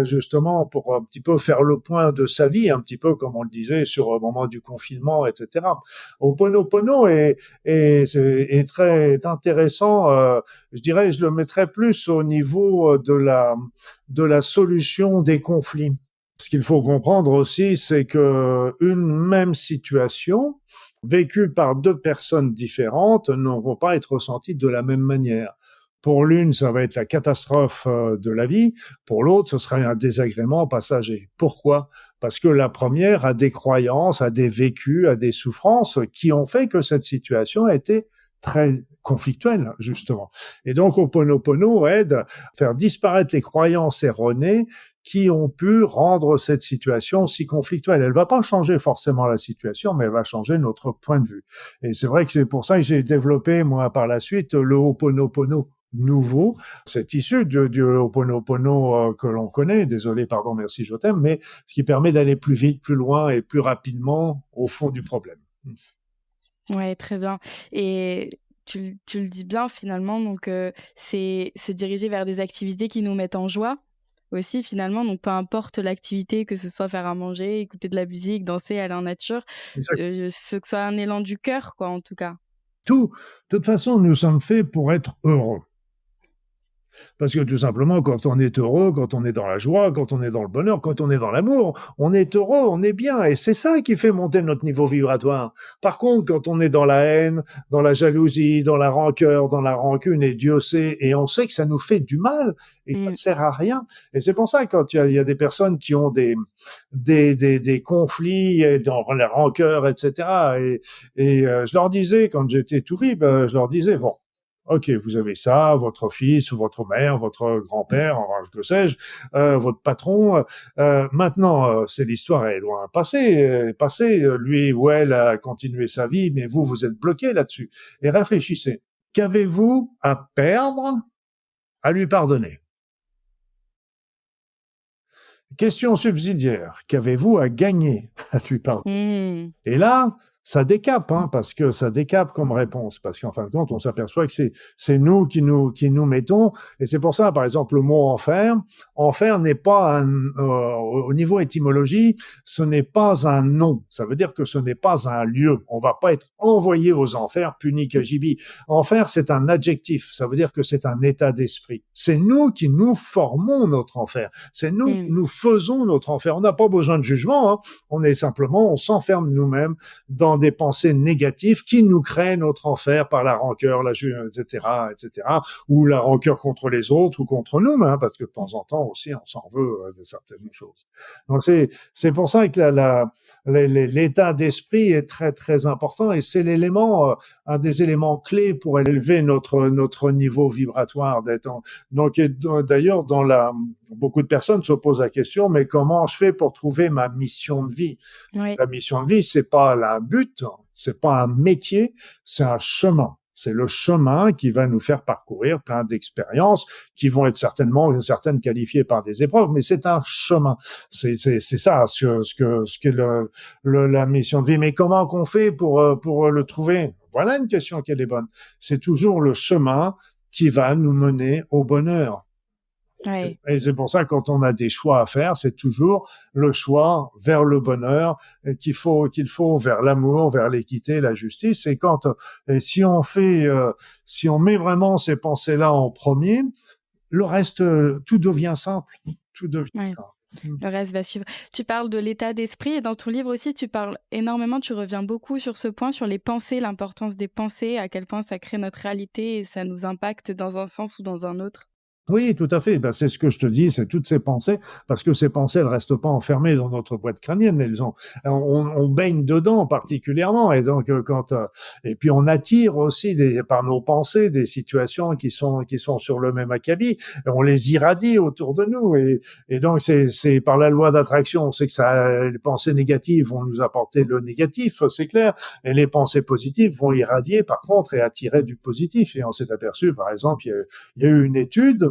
justement pour un petit peu faire le point de sa vie, un petit peu comme on le disait sur le moment du confinement, etc. Ho'oponopono est très intéressant. Je dirais, je le mettrais plus au niveau de la solution des conflits. Ce qu'il faut comprendre aussi, c'est que une même situation vécue par deux personnes différentes ne vont pas être ressentie de la même manière. Pour l'une, ça va être la catastrophe de la vie. Pour l'autre, ce sera un désagrément passager. Pourquoi? Parce que la première a des croyances, a des vécus, a des souffrances qui ont fait que cette situation a été très conflictuelle, justement. Et donc, Ho'oponopono aide à faire disparaître les croyances erronées qui ont pu rendre cette situation si conflictuelle. Elle va pas changer forcément la situation, mais elle va changer notre point de vue. Et c'est vrai que c'est pour ça que j'ai développé, moi, par la suite, le Ho'oponopono nouveau. C'est issu du Ho'oponopono que l'on connaît. Désolé, pardon, merci, je t'aime, mais ce qui permet d'aller plus vite, plus loin et plus rapidement au fond du problème. Ouais, très bien. Et tu le dis bien finalement, donc c'est se diriger vers des activités qui nous mettent en joie aussi finalement, donc peu importe l'activité, que ce soit faire à manger, écouter de la musique, danser, aller en nature, Exact. que ce soit un élan du cœur quoi, en tout cas. De toute façon, nous sommes faits pour être heureux. Parce que tout simplement, quand on est heureux, quand on est dans la joie, quand on est dans le bonheur, quand on est dans l'amour, on est heureux, on est bien. Et c'est ça qui fait monter notre niveau vibratoire. Par contre, quand on est dans la haine, dans la jalousie, dans la rancœur, dans la rancune, et Dieu sait, et on sait que ça nous fait du mal, et ça ne sert à rien. Et c'est pour ça que quand il y a des personnes qui ont des conflits et dans la rancœur, etc. Je leur disais, quand j'étais tout libre, je leur disais, bon, ok, vous avez ça, votre fils ou votre mère, votre grand-père, enfin, que sais-je, votre patron. Maintenant, c'est l'histoire est loin passée. Lui ou elle a continué sa vie, mais vous êtes bloqué là-dessus. Et réfléchissez. Qu'avez-vous à perdre à lui pardonner? Question subsidiaire. Qu'avez-vous à gagner à lui pardonner? Mmh. Et là, ça décape, parce que ça décape comme réponse, parce qu'en fin de compte, on s'aperçoit que c'est nous qui nous mettons, et c'est pour ça, par exemple, le mot enfer n'est pas au niveau étymologie, ce n'est pas un nom, ça veut dire que ce n'est pas un lieu, on va pas être envoyé aux enfers, puni Kajibi. Enfer, c'est un adjectif, ça veut dire que c'est un état d'esprit. C'est nous qui nous formons notre enfer, c'est nous qui nous faisons notre enfer, on n'a pas besoin de jugement, on s'enferme nous-mêmes dans des pensées négatives qui nous créent notre enfer par la rancœur, etc., ou la rancœur contre les autres ou contre nous, parce que de temps en temps aussi, on s'en veut de certaines choses. Donc c'est pour ça que l'état d'esprit est très très important et c'est un des éléments clés pour élever notre niveau vibratoire. Donc d'ailleurs beaucoup de personnes se posent la question, mais comment je fais pour trouver ma mission de vie? Oui. La mission de vie, c'est pas un but, c'est pas un métier, c'est un chemin. C'est le chemin qui va nous faire parcourir plein d'expériences qui vont être certaines qualifiées par des épreuves, mais c'est un chemin. C'est ça ce qu'est la mission de vie. Mais comment qu'on fait pour le trouver? Voilà une question qui est bonne. C'est toujours le chemin qui va nous mener au bonheur. Ouais. Et c'est pour ça, quand on a des choix à faire, c'est toujours le choix vers le bonheur qu'il faut vers l'amour, vers l'équité, la justice. Et si on met vraiment ces pensées-là en premier, le reste, tout devient simple. Tout devient simple. Le reste va suivre. Tu parles de l'état d'esprit et dans ton livre aussi, tu parles énormément, tu reviens beaucoup sur ce point, sur les pensées, l'importance des pensées, à quel point ça crée notre réalité et ça nous impacte dans un sens ou dans un autre. Oui, tout à fait. C'est ce que je te dis, c'est toutes ces pensées, parce que ces pensées, elles restent pas enfermées dans notre boîte crânienne. On baigne dedans particulièrement, et donc et puis on attire aussi par nos pensées des situations qui sont sur le même acabit. Et on les irradie autour de nous, et donc c'est par la loi d'attraction, on sait que les pensées négatives vont nous apporter le négatif, c'est clair, et les pensées positives vont irradier par contre et attirer du positif. Et on s'est aperçu, par exemple, il y a eu une étude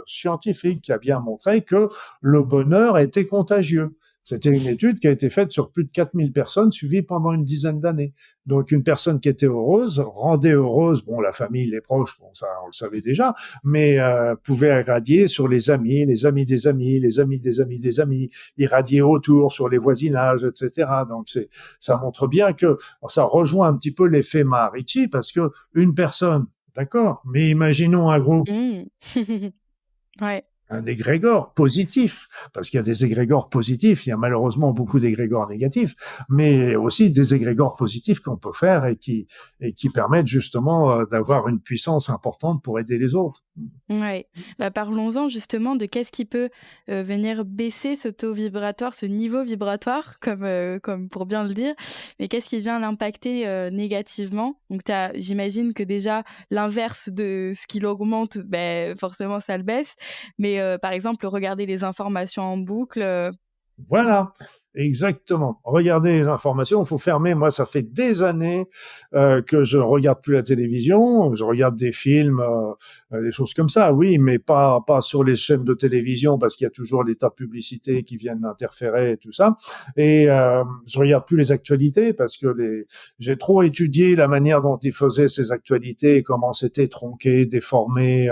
scientifique qui a bien montré que le bonheur était contagieux. C'était une étude qui a été faite sur plus de 4000 personnes suivies pendant une dizaine d'années. Donc une personne qui était heureuse rendait heureuse, la famille, les proches, ça on le savait déjà, mais pouvait irradier sur les amis des amis, les amis des amis des amis, irradier autour sur les voisinages, etc. Donc ça montre bien que ça rejoint un petit peu l'effet Maharishi, parce que une personne, d'accord, mais imaginons un groupe, Ouais. un égrégore positif, parce qu'il y a des égrégores positifs, il y a malheureusement beaucoup d'égrégores négatifs, mais aussi des égrégores positifs qu'on peut faire et qui permettent justement d'avoir une puissance importante pour aider les autres. Ouais. Parlons-en justement de qu'est-ce qui peut venir baisser ce taux vibratoire, ce niveau vibratoire, comme pour bien le dire, mais qu'est-ce qui vient l'impacter négativement? Donc j'imagine que déjà l'inverse de ce qui l'augmente, forcément ça le baisse, mais par exemple regarder les informations en boucle. Voilà, exactement. Regardez les informations, il faut fermer. Moi, ça fait des années que je regarde plus la télévision. Je regarde des films, des choses comme ça, oui, mais pas sur les chaînes de télévision, parce qu'il y a toujours les tas de publicités qui viennent interférer et tout ça. Et je regarde plus les actualités, parce que j'ai trop étudié la manière dont ils faisaient ces actualités, comment c'était tronqué, déformé,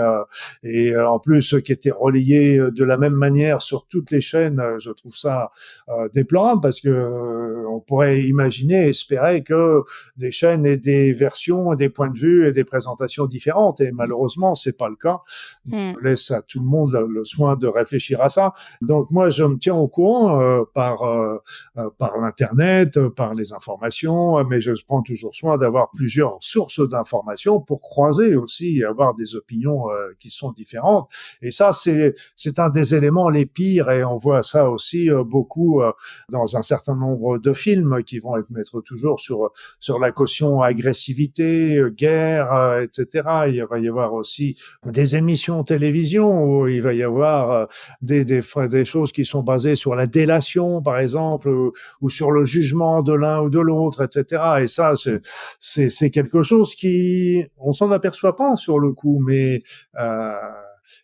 et en plus qui était relayé de la même manière sur toutes les chaînes. Je trouve ça déplorable. déplorable parce que on pourrait imaginer, espérer que des chaînes aient des versions, des points de vue et des présentations différentes. Et malheureusement, c'est pas le cas. Mmh. Je laisse à tout le monde le soin de réfléchir à ça. Donc moi, je me tiens au courant par l'internet, par les informations, mais je prends toujours soin d'avoir plusieurs sources d'informations pour croiser aussi et avoir des opinions qui sont différentes. Et ça, c'est un des éléments les pires, et on voit ça aussi beaucoup dans un certain nombre de films qui vont mettre toujours sur la caution agressivité, guerre, etc. Il va y avoir aussi des émissions télévision où il va y avoir des choses qui sont basées sur la délation, par exemple, ou sur le jugement de l'un ou de l'autre, etc. Et ça, c'est quelque chose qui, on s'en aperçoit pas sur le coup, mais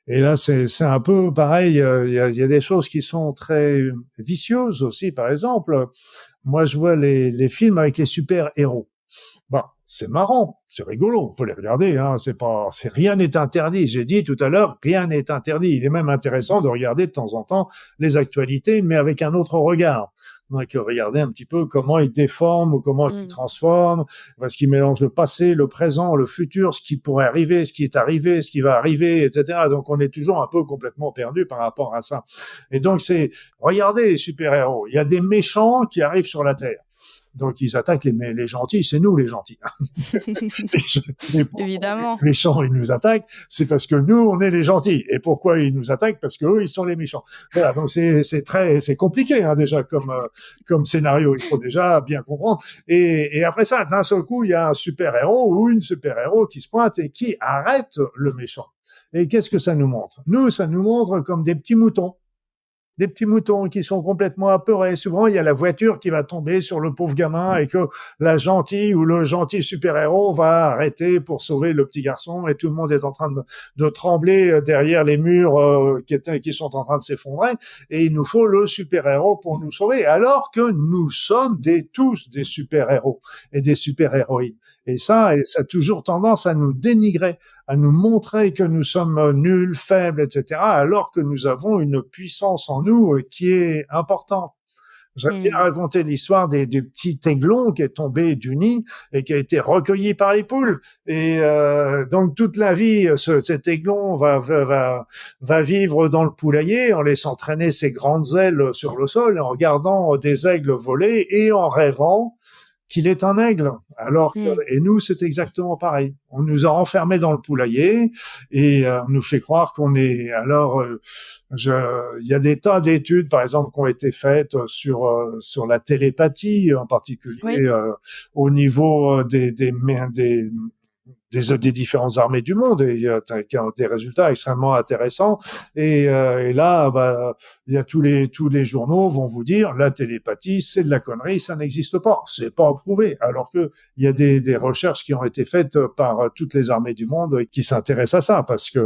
et là, c'est un peu pareil. Il y a des choses qui sont très vicieuses aussi. Par exemple, moi, je vois les films avec les super-héros. Bon, c'est marrant, c'est rigolo, on peut les regarder, hein, rien n'est interdit. J'ai dit tout à l'heure, rien n'est interdit. Il est même intéressant de regarder de temps en temps les actualités, mais avec un autre regard. Donc, regarder un petit peu comment ils déforment ou comment ils transforment, parce qu'ils mélangent le passé, le présent, le futur, ce qui pourrait arriver, ce qui est arrivé, ce qui va arriver, etc. Donc, on est toujours un peu complètement perdu par rapport à ça. Et donc, regardez les super-héros. Il y a des méchants qui arrivent sur la Terre. Donc, ils attaquent les gentils, c'est nous les gentils. Évidemment. Les méchants, ils nous attaquent, c'est parce que nous, on est les gentils. Et pourquoi ils nous attaquent? Parce que eux, ils sont les méchants. Voilà, donc c'est compliqué, hein, déjà, comme scénario. Il faut déjà bien comprendre. Et après ça, d'un seul coup, il y a un super-héros ou une super-héros qui se pointe et qui arrête le méchant. Et qu'est-ce que ça nous montre? Nous, ça nous montre comme des petits moutons. Des petits moutons qui sont complètement apeurés. Souvent, il y a la voiture qui va tomber sur le pauvre gamin et que la gentille ou le gentil super-héros va arrêter pour sauver le petit garçon, et tout le monde est en train de trembler derrière les murs qui sont en train de s'effondrer, et il nous faut le super-héros pour nous sauver, alors que nous sommes tous des super-héros et des super-héroïnes. Et ça a toujours tendance à nous dénigrer, à nous montrer que nous sommes nuls, faibles, etc., alors que nous avons une puissance en nous qui est importante. J'aime bien raconter l'histoire du petit aiglon qui est tombé du nid et qui a été recueilli par les poules. Et donc toute la vie, cet aiglon va vivre dans le poulailler en laissant traîner ses grandes ailes sur le sol, en regardant des aigles voler et en rêvant qu'il est un aigle. Et nous, c'est exactement pareil. On nous a enfermés dans le poulailler et on nous fait croire qu'on est. Il y a des tas d'études, par exemple, qui ont été faites sur la télépathie, en particulier au niveau des différentes armées du monde, et il y a des résultats extrêmement intéressants. Et là, il y a tous les journaux vont vous dire la télépathie, c'est de la connerie, ça n'existe pas, c'est pas prouvé. Alors que il y a des recherches qui ont été faites par toutes les armées du monde qui s'intéressent à ça, parce que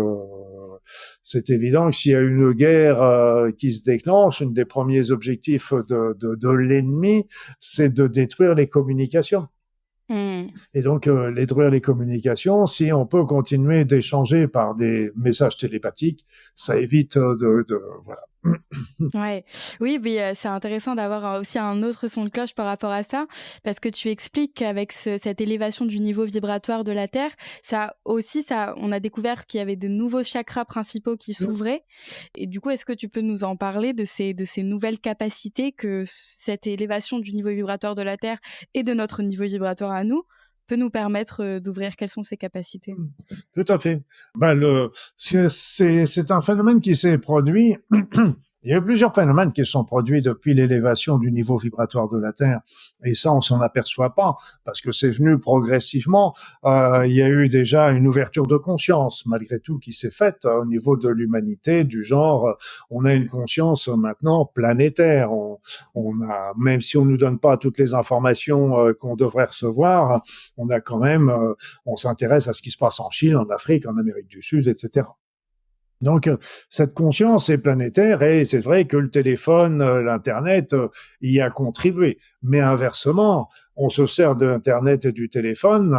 c'est évident que s'il y a une guerre qui se déclenche, un des premiers objectifs de l'ennemi, c'est de détruire les communications. Et donc, détruire les communications, si on peut continuer d'échanger par des messages télépathiques, ça évite voilà. Ouais. Oui, mais c'est intéressant d'avoir aussi un autre son de cloche par rapport à ça, parce que tu expliques qu'avec cette élévation du niveau vibratoire de la Terre, on a découvert qu'il y avait de nouveaux chakras principaux qui s'ouvraient. Et du coup, est-ce que tu peux nous en parler de ces nouvelles capacités que cette élévation du niveau vibratoire de la Terre et de notre niveau vibratoire à nous peut nous permettre d'ouvrir? Quelles sont ces capacités? Tout à fait. C'est un phénomène qui s'est produit. Il y a eu plusieurs phénomènes qui se sont produits depuis l'élévation du niveau vibratoire de la Terre. Et ça, on s'en aperçoit pas, parce que c'est venu progressivement. Il y a eu déjà une ouverture de conscience, malgré tout, qui s'est faite au niveau de l'humanité, du genre, on a une conscience maintenant planétaire. Même si on nous donne pas toutes les informations qu'on devrait recevoir, on a quand même, on s'intéresse à ce qui se passe en Chine, en Afrique, en Amérique du Sud, etc. Donc, cette conscience est planétaire, et c'est vrai que le téléphone, l'Internet, y a contribué. Mais inversement, on se sert de l'Internet et du téléphone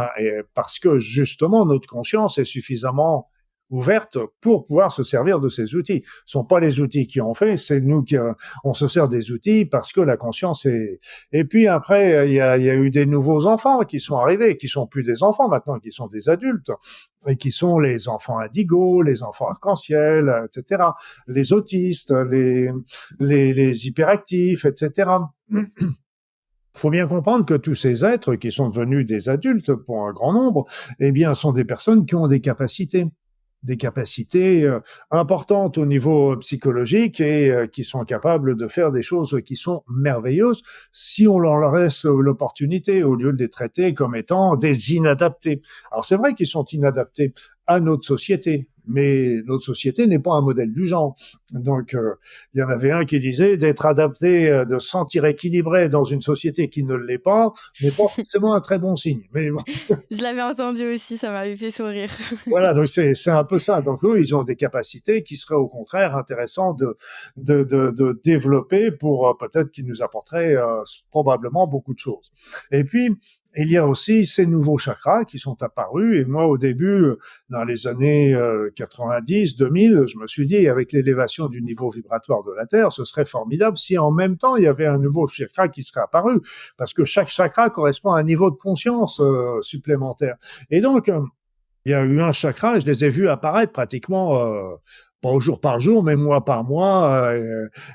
parce que, justement, notre conscience est suffisamment ouverte pour pouvoir se servir de ces outils. Ce sont pas les outils qui ont fait, c'est nous qui on se sert des outils parce que la conscience est. Et puis après, il y a eu des nouveaux enfants qui sont arrivés, qui sont plus des enfants maintenant, qui sont des adultes et qui sont les enfants indigos, les enfants arc-en-ciel, etc. Les autistes, les hyperactifs, etc. Il faut bien comprendre que tous ces êtres qui sont devenus des adultes pour un grand nombre, eh bien, sont des personnes qui ont des capacités importantes au niveau psychologique et qui sont capables de faire des choses qui sont merveilleuses si on leur laisse l'opportunité au lieu de les traiter comme étant des inadaptés. Alors c'est vrai qu'ils sont inadaptés à notre société, mais notre société n'est pas un modèle du genre. Donc, il y en avait un qui disait d'être adapté, de se sentir équilibré dans une société qui ne l'est pas, n'est pas forcément un très bon signe. Mais bon. Je l'avais entendu aussi, ça m'avait fait sourire. Voilà, donc c'est un peu ça. Donc eux, ils ont des capacités qui seraient au contraire intéressantes de développer pour peut-être qu'ils nous apporteraient probablement beaucoup de choses. Et puis, il y a aussi ces nouveaux chakras qui sont apparus. Et moi, au début, dans les années 90, 2000, je me suis dit, avec l'élévation du niveau vibratoire de la Terre, ce serait formidable si en même temps, il y avait un nouveau chakra qui serait apparu. Parce que chaque chakra correspond à un niveau de conscience supplémentaire. Et donc, il y a eu un chakra, je les ai vus apparaître pratiquement, pas au jour par jour, mais mois par mois,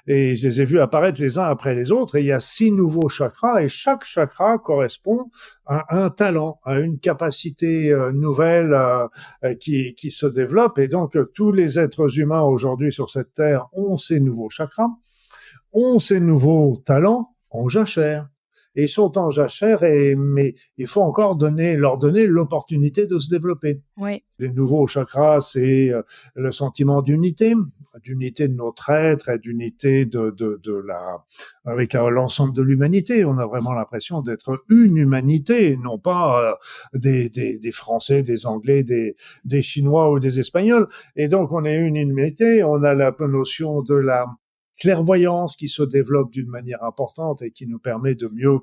et je les ai vus apparaître les uns après les autres, et il y a 6 nouveaux chakras, et chaque chakra correspond à un talent, à une capacité nouvelle qui se développe, et donc tous les êtres humains aujourd'hui sur cette terre ont ces nouveaux chakras, ont ces nouveaux talents en jachère. Et ils sont en jachère, mais il faut encore leur donner l'opportunité de se développer. Oui. Les nouveaux chakras, c'est le sentiment d'unité de notre être et d'unité avec l'ensemble de l'humanité. On a vraiment l'impression d'être une humanité, non pas des Français, des Anglais, des Chinois ou des Espagnols. Et donc, on est une humanité. On a la notion de la clairvoyance qui se développe d'une manière importante et qui nous permet de mieux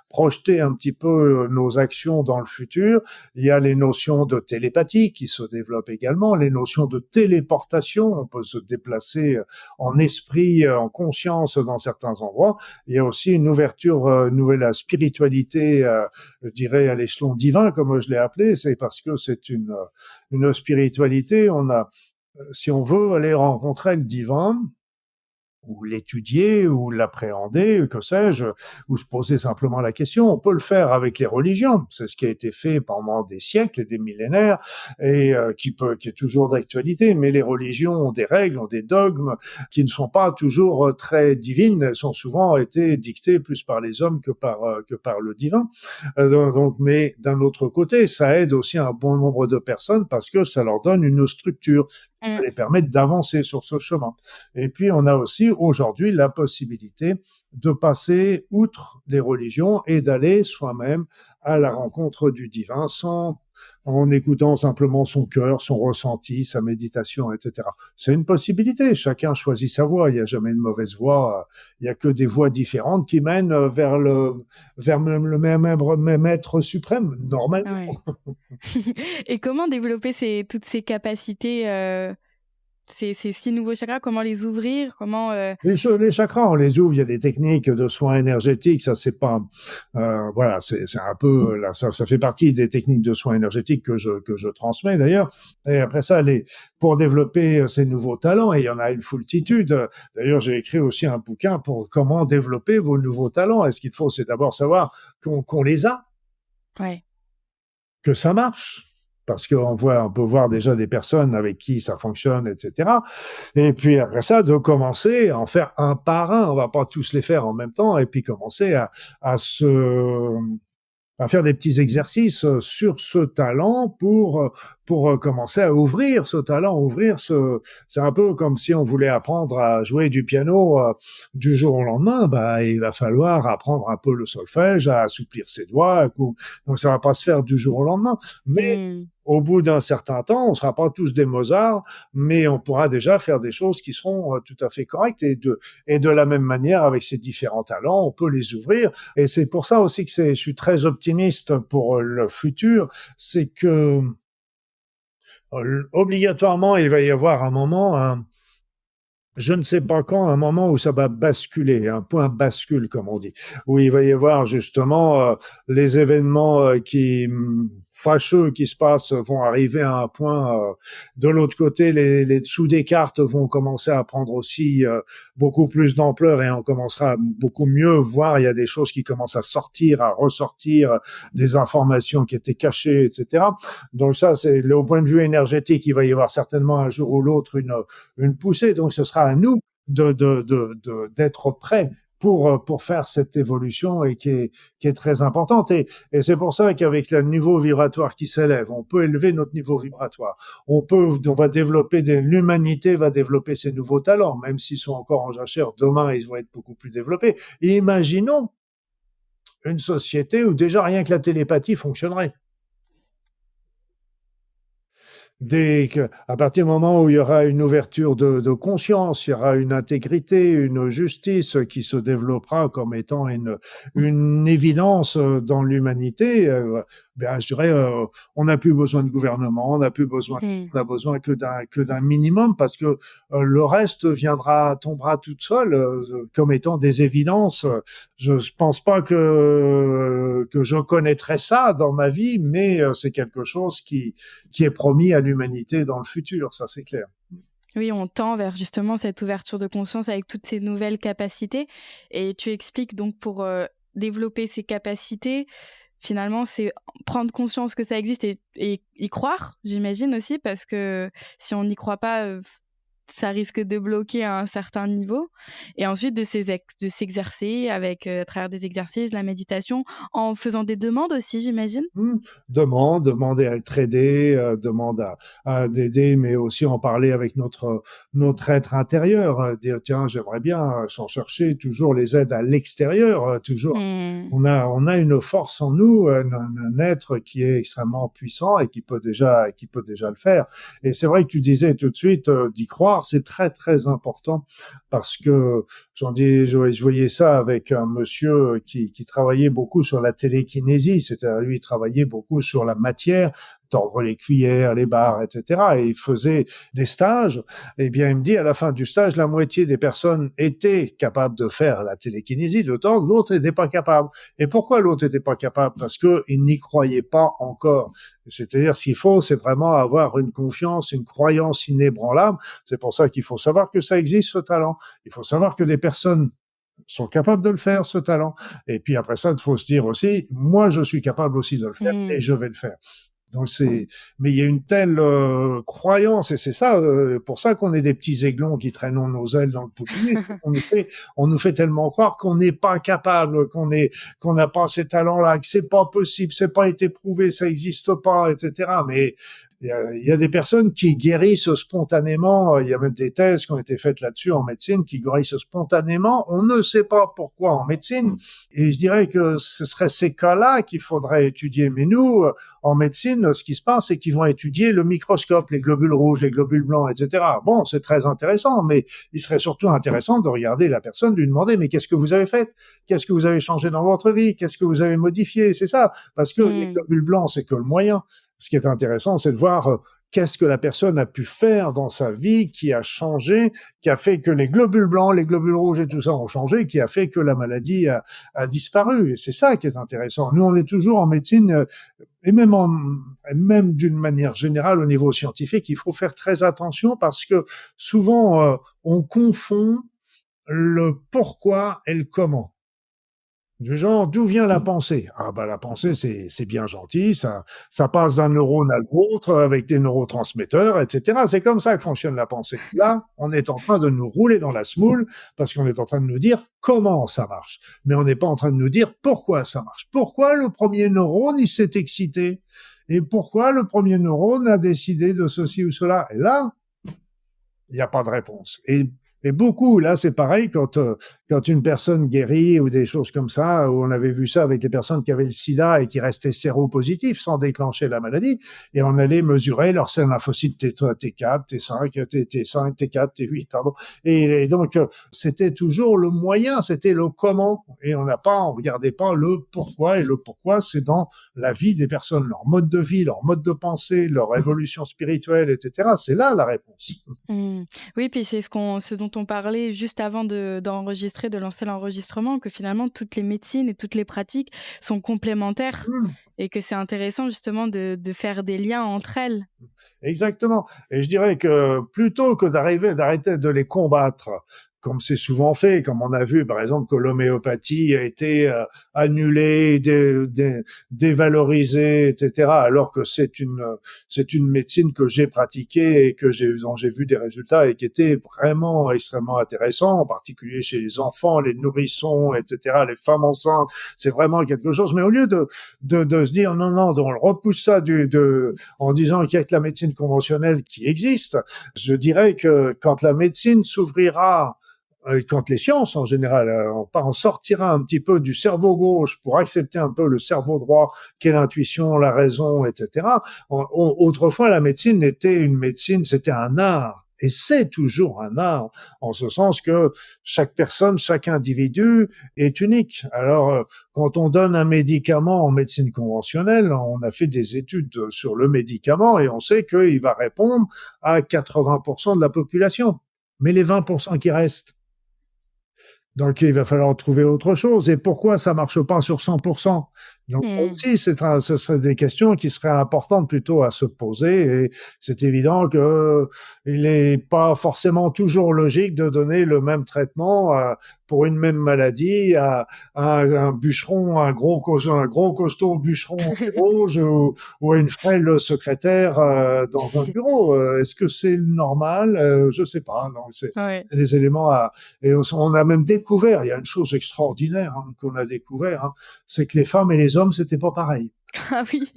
projeter un petit peu nos actions dans le futur. Il y a les notions de télépathie qui se développent également, les notions de téléportation, on peut se déplacer en esprit, en conscience dans certains endroits. Il y a aussi une ouverture nouvelle à la spiritualité, je dirais à l'échelon divin, comme je l'ai appelé, c'est parce que c'est une spiritualité, si on veut aller rencontrer le divin, ou l'étudier, ou l'appréhender, que sais-je, ou se poser simplement la question. On peut le faire avec les religions. C'est ce qui a été fait pendant des siècles et des millénaires, et qui est toujours d'actualité. Mais les religions ont des règles, ont des dogmes qui ne sont pas toujours très divines. Elles sont souvent été dictées plus par les hommes que par le divin. Mais d'un autre côté, ça aide aussi un bon nombre de personnes parce que ça leur donne une structure qui les permet d'avancer sur ce chemin. Et puis, on a aussi aujourd'hui la possibilité de passer outre les religions et d'aller soi-même à la rencontre du divin en écoutant simplement son cœur, son ressenti, sa méditation, etc. C'est une possibilité. Chacun choisit sa voie. Il n'y a jamais de mauvaise voie. Il n'y a que des voies différentes qui mènent vers le même être suprême, normalement. Ouais. Et comment développer toutes ces capacités, ces 6 nouveaux chakras, comment les ouvrir? Comment Les chakras, on les ouvre. Il y a des techniques de soins énergétiques. Ça, c'est pas, voilà, c'est un peu là. Ça fait partie des techniques de soins énergétiques que je transmets d'ailleurs. Et après ça, pour développer ces nouveaux talents, et il y en a une foultitude. D'ailleurs, j'ai écrit aussi un bouquin pour comment développer vos nouveaux talents. Et ce qu'il faut, c'est d'abord savoir qu'on les a, Ouais. que ça marche. Parce qu'on peut voir déjà des personnes avec qui ça fonctionne, etc. Et puis après ça, de commencer à en faire un par un. On va pas tous les faire en même temps, et puis commencer à faire des petits exercices sur ce talent pour commencer à ouvrir ce talent, c'est un peu comme si on voulait apprendre à jouer du piano du jour au lendemain. Bah, il va falloir apprendre un peu le solfège, à assouplir ses doigts. Donc ça va pas se faire du jour au lendemain, mais au bout d'un certain temps, on sera pas tous des Mozart, mais on pourra déjà faire des choses qui seront tout à fait correctes, et de la même manière, avec ces différents talents, on peut les ouvrir. Et c'est pour ça aussi que je suis très optimiste pour le futur, c'est que Obligatoirement, il va y avoir un moment, je ne sais pas quand, un moment où ça va basculer, un point bascule, comme on dit, où il va y avoir justement les événements fâcheux qui se passent vont arriver à un point. De l'autre côté, les dessous des cartes vont commencer à prendre aussi beaucoup plus d'ampleur et on commencera à beaucoup mieux voir. Il y a des choses qui commencent à sortir, à ressortir, des informations qui étaient cachées, etc. Donc ça, c'est au point de vue énergétique, il va y avoir certainement un jour ou l'autre une poussée. Donc ce sera à nous d'être prêts pour faire cette évolution et qui est très importante. Et c'est pour ça qu'avec le niveau vibratoire qui s'élève, on peut élever notre niveau vibratoire. On va développer l'humanité va développer ses nouveaux talents, même s'ils sont encore en jachère. Demain, ils vont être beaucoup plus développés. Et imaginons une société où déjà rien que la télépathie fonctionnerait. À partir du moment où il y aura une ouverture de conscience, il y aura une intégrité, une justice qui se développera comme étant une évidence dans l'humanité, je dirais, on n'a plus besoin de gouvernement, on a besoin que d'un minimum parce que le reste tombera toute seule comme étant des évidences. Je pense pas que je connaîtrais ça dans ma vie, mais c'est quelque chose qui est promis à l'humanité dans le futur, ça c'est clair. Oui, on tend vers justement cette ouverture de conscience avec toutes ces nouvelles capacités. Et tu expliques donc pour développer ces capacités, finalement, c'est prendre conscience que ça existe et y croire, j'imagine aussi, parce que si on n'y croit pas, ça risque de bloquer à un certain niveau. Et ensuite, de s'exercer avec, à travers des exercices, la méditation, en faisant des demandes aussi, j'imagine. Demande à être aidé, demande à d'aider, mais aussi en parler avec notre être intérieur. Dire tiens, j'aimerais bien, sans chercher toujours les aides à l'extérieur, toujours. On a une force en nous, un être qui est extrêmement puissant et qui peut déjà le faire. Et c'est vrai que tu disais tout de suite d'y croire, c'est très très important parce que je voyais ça avec un monsieur qui travaillait beaucoup sur la télékinésie, c'est-à-dire lui il travaillait beaucoup sur la matière, tordre les cuillères, les barres, etc. Et il faisait des stages. Eh bien, il me dit, à la fin du stage, la moitié des personnes étaient capables de faire la télékinésie, de tordre, l'autre n'était pas capable. Et pourquoi l'autre n'était pas capable? Parce qu'il n'y croyait pas encore. C'est-à-dire, ce qu'il faut, c'est vraiment avoir une confiance, une croyance inébranlable. C'est pour ça qu'il faut savoir que ça existe, ce talent. Il faut savoir que les personnes sont capables de le faire, ce talent. Et puis après ça, il faut se dire aussi, moi, je suis capable aussi de le faire et je vais le faire. Donc mais il y a une telle croyance et c'est ça, pour ça qu'on est des petits aiglons qui traînons nos ailes dans le poulier. On nous fait tellement croire qu'on n'est pas capable, qu'on n'a pas ces talents-là, que c'est pas possible, c'est pas été prouvé, ça existe pas, etc. Mais il y a des personnes qui guérissent spontanément. Il y a même des thèses qui ont été faites là-dessus en médecine qui guérissent spontanément. On ne sait pas pourquoi en médecine. Et je dirais que ce serait ces cas-là qu'il faudrait étudier. Mais nous, en médecine, ce qui se passe, c'est qu'ils vont étudier le microscope, les globules rouges, les globules blancs, etc. Bon, c'est très intéressant, mais il serait surtout intéressant de regarder la personne, de lui demander, mais qu'est-ce que vous avez fait? Qu'est-ce que vous avez changé dans votre vie? Qu'est-ce que vous avez modifié? C'est ça. Parce que les globules blancs, c'est que le moyen. Ce qui est intéressant, c'est de voir qu'est-ce que la personne a pu faire dans sa vie qui a changé, qui a fait que les globules blancs, les globules rouges et tout ça ont changé, qui a fait que la maladie a disparu. Et c'est ça qui est intéressant. Nous, on est toujours en médecine, et même d'une manière générale au niveau scientifique, il faut faire très attention parce que souvent, on confond le pourquoi et le comment. Du genre, d'où vient la pensée? Ah bah la pensée, c'est bien gentil, ça passe d'un neurone à l'autre avec des neurotransmetteurs, etc. C'est comme ça que fonctionne la pensée. Là, on est en train de nous rouler dans la semoule parce qu'on est en train de nous dire comment ça marche. Mais on n'est pas en train de nous dire pourquoi ça marche. Pourquoi le premier neurone, il s'est excité? Et pourquoi le premier neurone a décidé de ceci ou cela? Et là, il n'y a pas de réponse. Et beaucoup, là, c'est pareil, quand quand une personne guérit ou des choses comme ça, où on avait vu ça avec les personnes qui avaient le sida et qui restaient séropositifs sans déclencher la maladie, et on allait mesurer leur sel lymphocyte T4, T5, T5, T4, T8, pardon. Et donc, c'était toujours le moyen, c'était le comment. Et on regardait pas le pourquoi. Et le pourquoi, c'est dans la vie des personnes, leur mode de vie, leur mode de pensée, leur évolution spirituelle, etc. C'est là la réponse. Mmh. Oui, puis c'est ce dont on parlait juste avant de lancer l'enregistrement, que finalement toutes les médecines et toutes les pratiques sont complémentaires Mmh. et que c'est intéressant justement de faire des liens entre elles. Exactement. Et je dirais que plutôt que d'arrêter de les combattre, comme c'est souvent fait, comme on a vu par exemple que l'homéopathie a été annulée, dévalorisée, etc., alors que c'est une médecine que j'ai pratiquée et dont j'ai vu des résultats et qui était vraiment extrêmement intéressant, en particulier chez les enfants, les nourrissons, etc., les femmes enceintes. C'est vraiment quelque chose. Mais au lieu de se dire non, non, on repousse ça en disant qu'il y a que la médecine conventionnelle qui existe, je dirais que quand la médecine s'ouvrira, quand les sciences en général, on sortira un petit peu du cerveau gauche pour accepter un peu le cerveau droit, qu'est l'intuition, la raison, etc. Autrefois, la médecine était une médecine, c'était un art. Et c'est toujours un art, en ce sens que chaque personne, chaque individu est unique. Alors, quand on donne un médicament en médecine conventionnelle, on a fait des études sur le médicament et on sait qu'il va répondre à 80% de la population. Mais les 20% qui restent, donc, il va falloir trouver autre chose. Et pourquoi ça marche pas sur 100%? Donc, Mmh. aussi, ce serait des questions qui seraient importantes plutôt à se poser. Et c'est évident que il n'est pas forcément toujours logique de donner le même traitement pour une même maladie à un bûcheron, un gros costaud bûcheron qui rouge ou à une frêle secrétaire dans un bureau. Est-ce que c'est normal? Je sais pas. Non, Ouais. c'est des éléments et on a même découvert, il y a une chose extraordinaire qu'on a découvert, c'est que les femmes et les hommes, c'était pas pareil. Ah oui.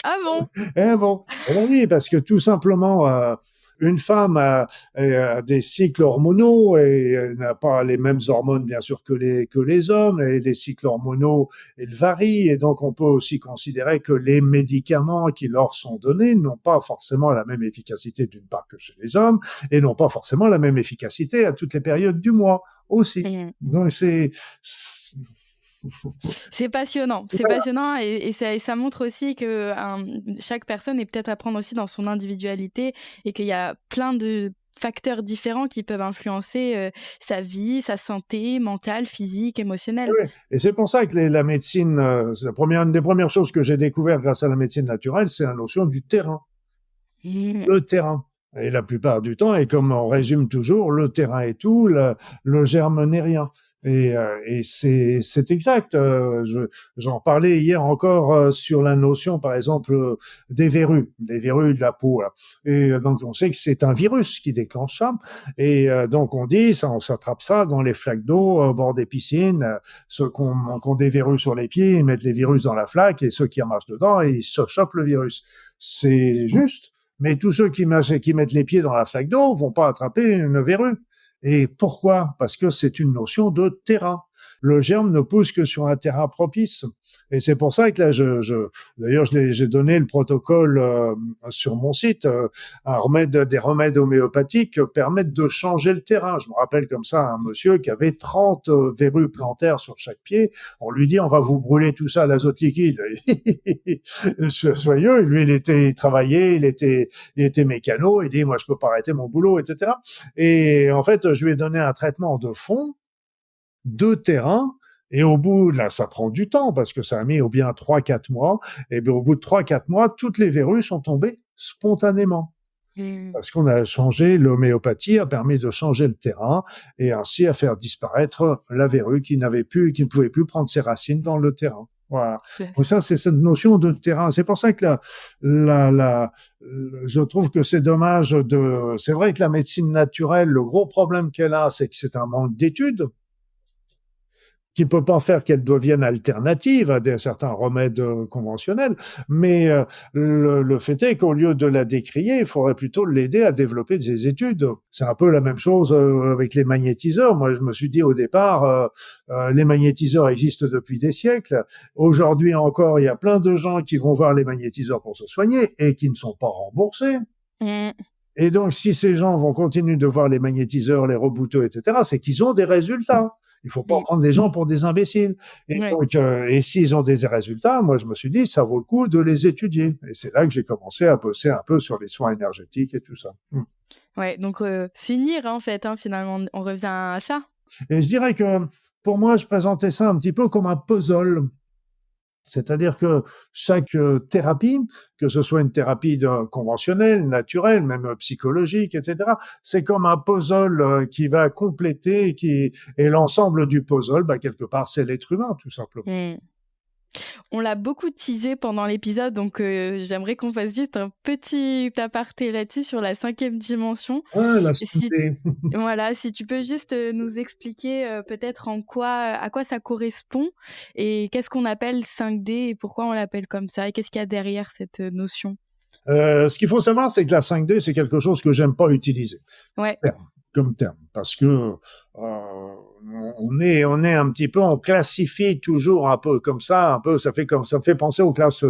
Ah bon? Eh bon, eh ben oui, parce que tout simplement, une femme a des cycles hormonaux et n'a pas les mêmes hormones bien sûr que les hommes. Et les cycles hormonaux, ils varient et donc on peut aussi considérer que les médicaments qui leur sont donnés n'ont pas forcément la même efficacité d'une part que chez les hommes et n'ont pas forcément la même efficacité à toutes les périodes du mois aussi. Mmh. Donc C'est passionnant et ça montre aussi que chaque personne est peut-être à prendre aussi dans son individualité et qu'il y a plein de facteurs différents qui peuvent influencer sa vie, sa santé mentale, physique, émotionnelle. ouais. Et c'est pour ça que la médecine, c'est une des premières choses que j'ai découvert grâce à la médecine naturelle, c'est la notion du terrain. Mmh. Le terrain. Et la plupart du temps, et comme on résume toujours, le terrain est tout, le germe n'est rien. Et c'est exact. J'en parlais hier encore sur la notion, par exemple, des verrues de la peau. Là. Et donc, on sait que c'est un virus qui déclenche ça. Et donc, on dit, ça, on s'attrape ça dans les flaques d'eau au bord des piscines. Ceux qu'on des verrues sur les pieds, ils mettent les virus dans la flaque, et ceux qui marchent dedans, ils se chopent le virus. C'est juste. Mais tous ceux qui mettent les pieds dans la flaque d'eau vont pas attraper une verrue. Et pourquoi? Parce que c'est une notion de terrain. Le germe ne pousse que sur un terrain propice. Et c'est pour ça que là, d'ailleurs, j'ai donné le protocole sur mon site. Des remèdes homéopathiques permettent de changer le terrain. Je me rappelle comme ça un monsieur qui avait 30 verrues plantaires sur chaque pied. On lui dit, on va vous brûler tout ça à l'azote liquide. Soyeux, lui, il travaillait, il était mécano. Il dit, moi, je peux pas arrêter mon boulot, etc. Et en fait, je lui ai donné un traitement de fond, de terrain, et au bout, là, ça prend du temps, parce que ça a mis au bien 3-4 mois, et bien au bout de 3-4 mois, toutes les verrues sont tombées spontanément. Mmh. Parce qu'on a changé, l'homéopathie a permis de changer le terrain, et ainsi à faire disparaître la verrue qui ne pouvait plus prendre ses racines dans le terrain. Voilà. Donc ça, c'est cette notion de terrain. C'est pour ça que je trouve que c'est dommage c'est vrai que la médecine naturelle, le gros problème qu'elle a, c'est que c'est un manque d'études. qui peut pas faire qu'elle devienne alternative à certains remèdes conventionnels, mais le fait est qu'au lieu de la décrier, il faudrait plutôt l'aider à développer des études. C'est un peu la même chose avec les magnétiseurs. Moi, je me suis dit au départ, les magnétiseurs existent depuis des siècles. Aujourd'hui encore, il y a plein de gens qui vont voir les magnétiseurs pour se soigner et qui ne sont pas remboursés. Mmh. Et donc, si ces gens vont continuer de voir les magnétiseurs, les rebouteux, etc., c'est qu'ils ont des résultats. Il faut pas Oui. prendre les gens pour des imbéciles. Et Ouais. donc, et s'ils ont des résultats, moi, je me suis dit, ça vaut le coup de les étudier. Et c'est là que j'ai commencé à bosser un peu sur les soins énergétiques et tout ça. Ouais, donc s'unir, en fait, hein, finalement, on revient à ça? Et je dirais que, pour moi, je présentais ça un petit peu comme un puzzle. C'est-à-dire que chaque thérapie, que ce soit une thérapie conventionnelle, naturelle, même psychologique, etc., c'est comme un puzzle qui va compléter, et l'ensemble du puzzle, bah, quelque part, c'est l'être humain, tout simplement. Mmh. On l'a beaucoup teasé pendant l'épisode, donc j'aimerais qu'on fasse juste un petit aparté là-dessus sur la 5e dimension. Ah, la Et si santé. voilà, si tu peux juste, nous expliquer, peut-être à quoi ça correspond et qu'est-ce qu'on appelle 5D et pourquoi on l'appelle comme ça? Et qu'est-ce qu'il y a derrière cette, notion? Ce qu'il faut savoir, c'est que la 5D, c'est quelque chose que j'aime pas utiliser. Ouais. Comme terme, parce que on est un petit peu, on classifie toujours un peu comme ça, un peu, ça me fait penser aux classes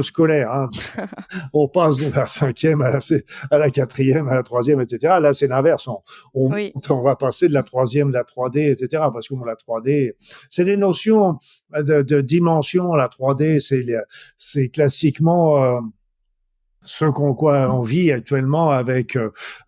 scolaires. Hein. On passe de la 5e à la 4e, à la 3e, etc. Là, c'est l'inverse. Oui. On va passer de la 3e, de la 3D, etc. Parce que la 3D, c'est des notions de dimension. La 3D, c'est classiquement ce qu'on vit actuellement avec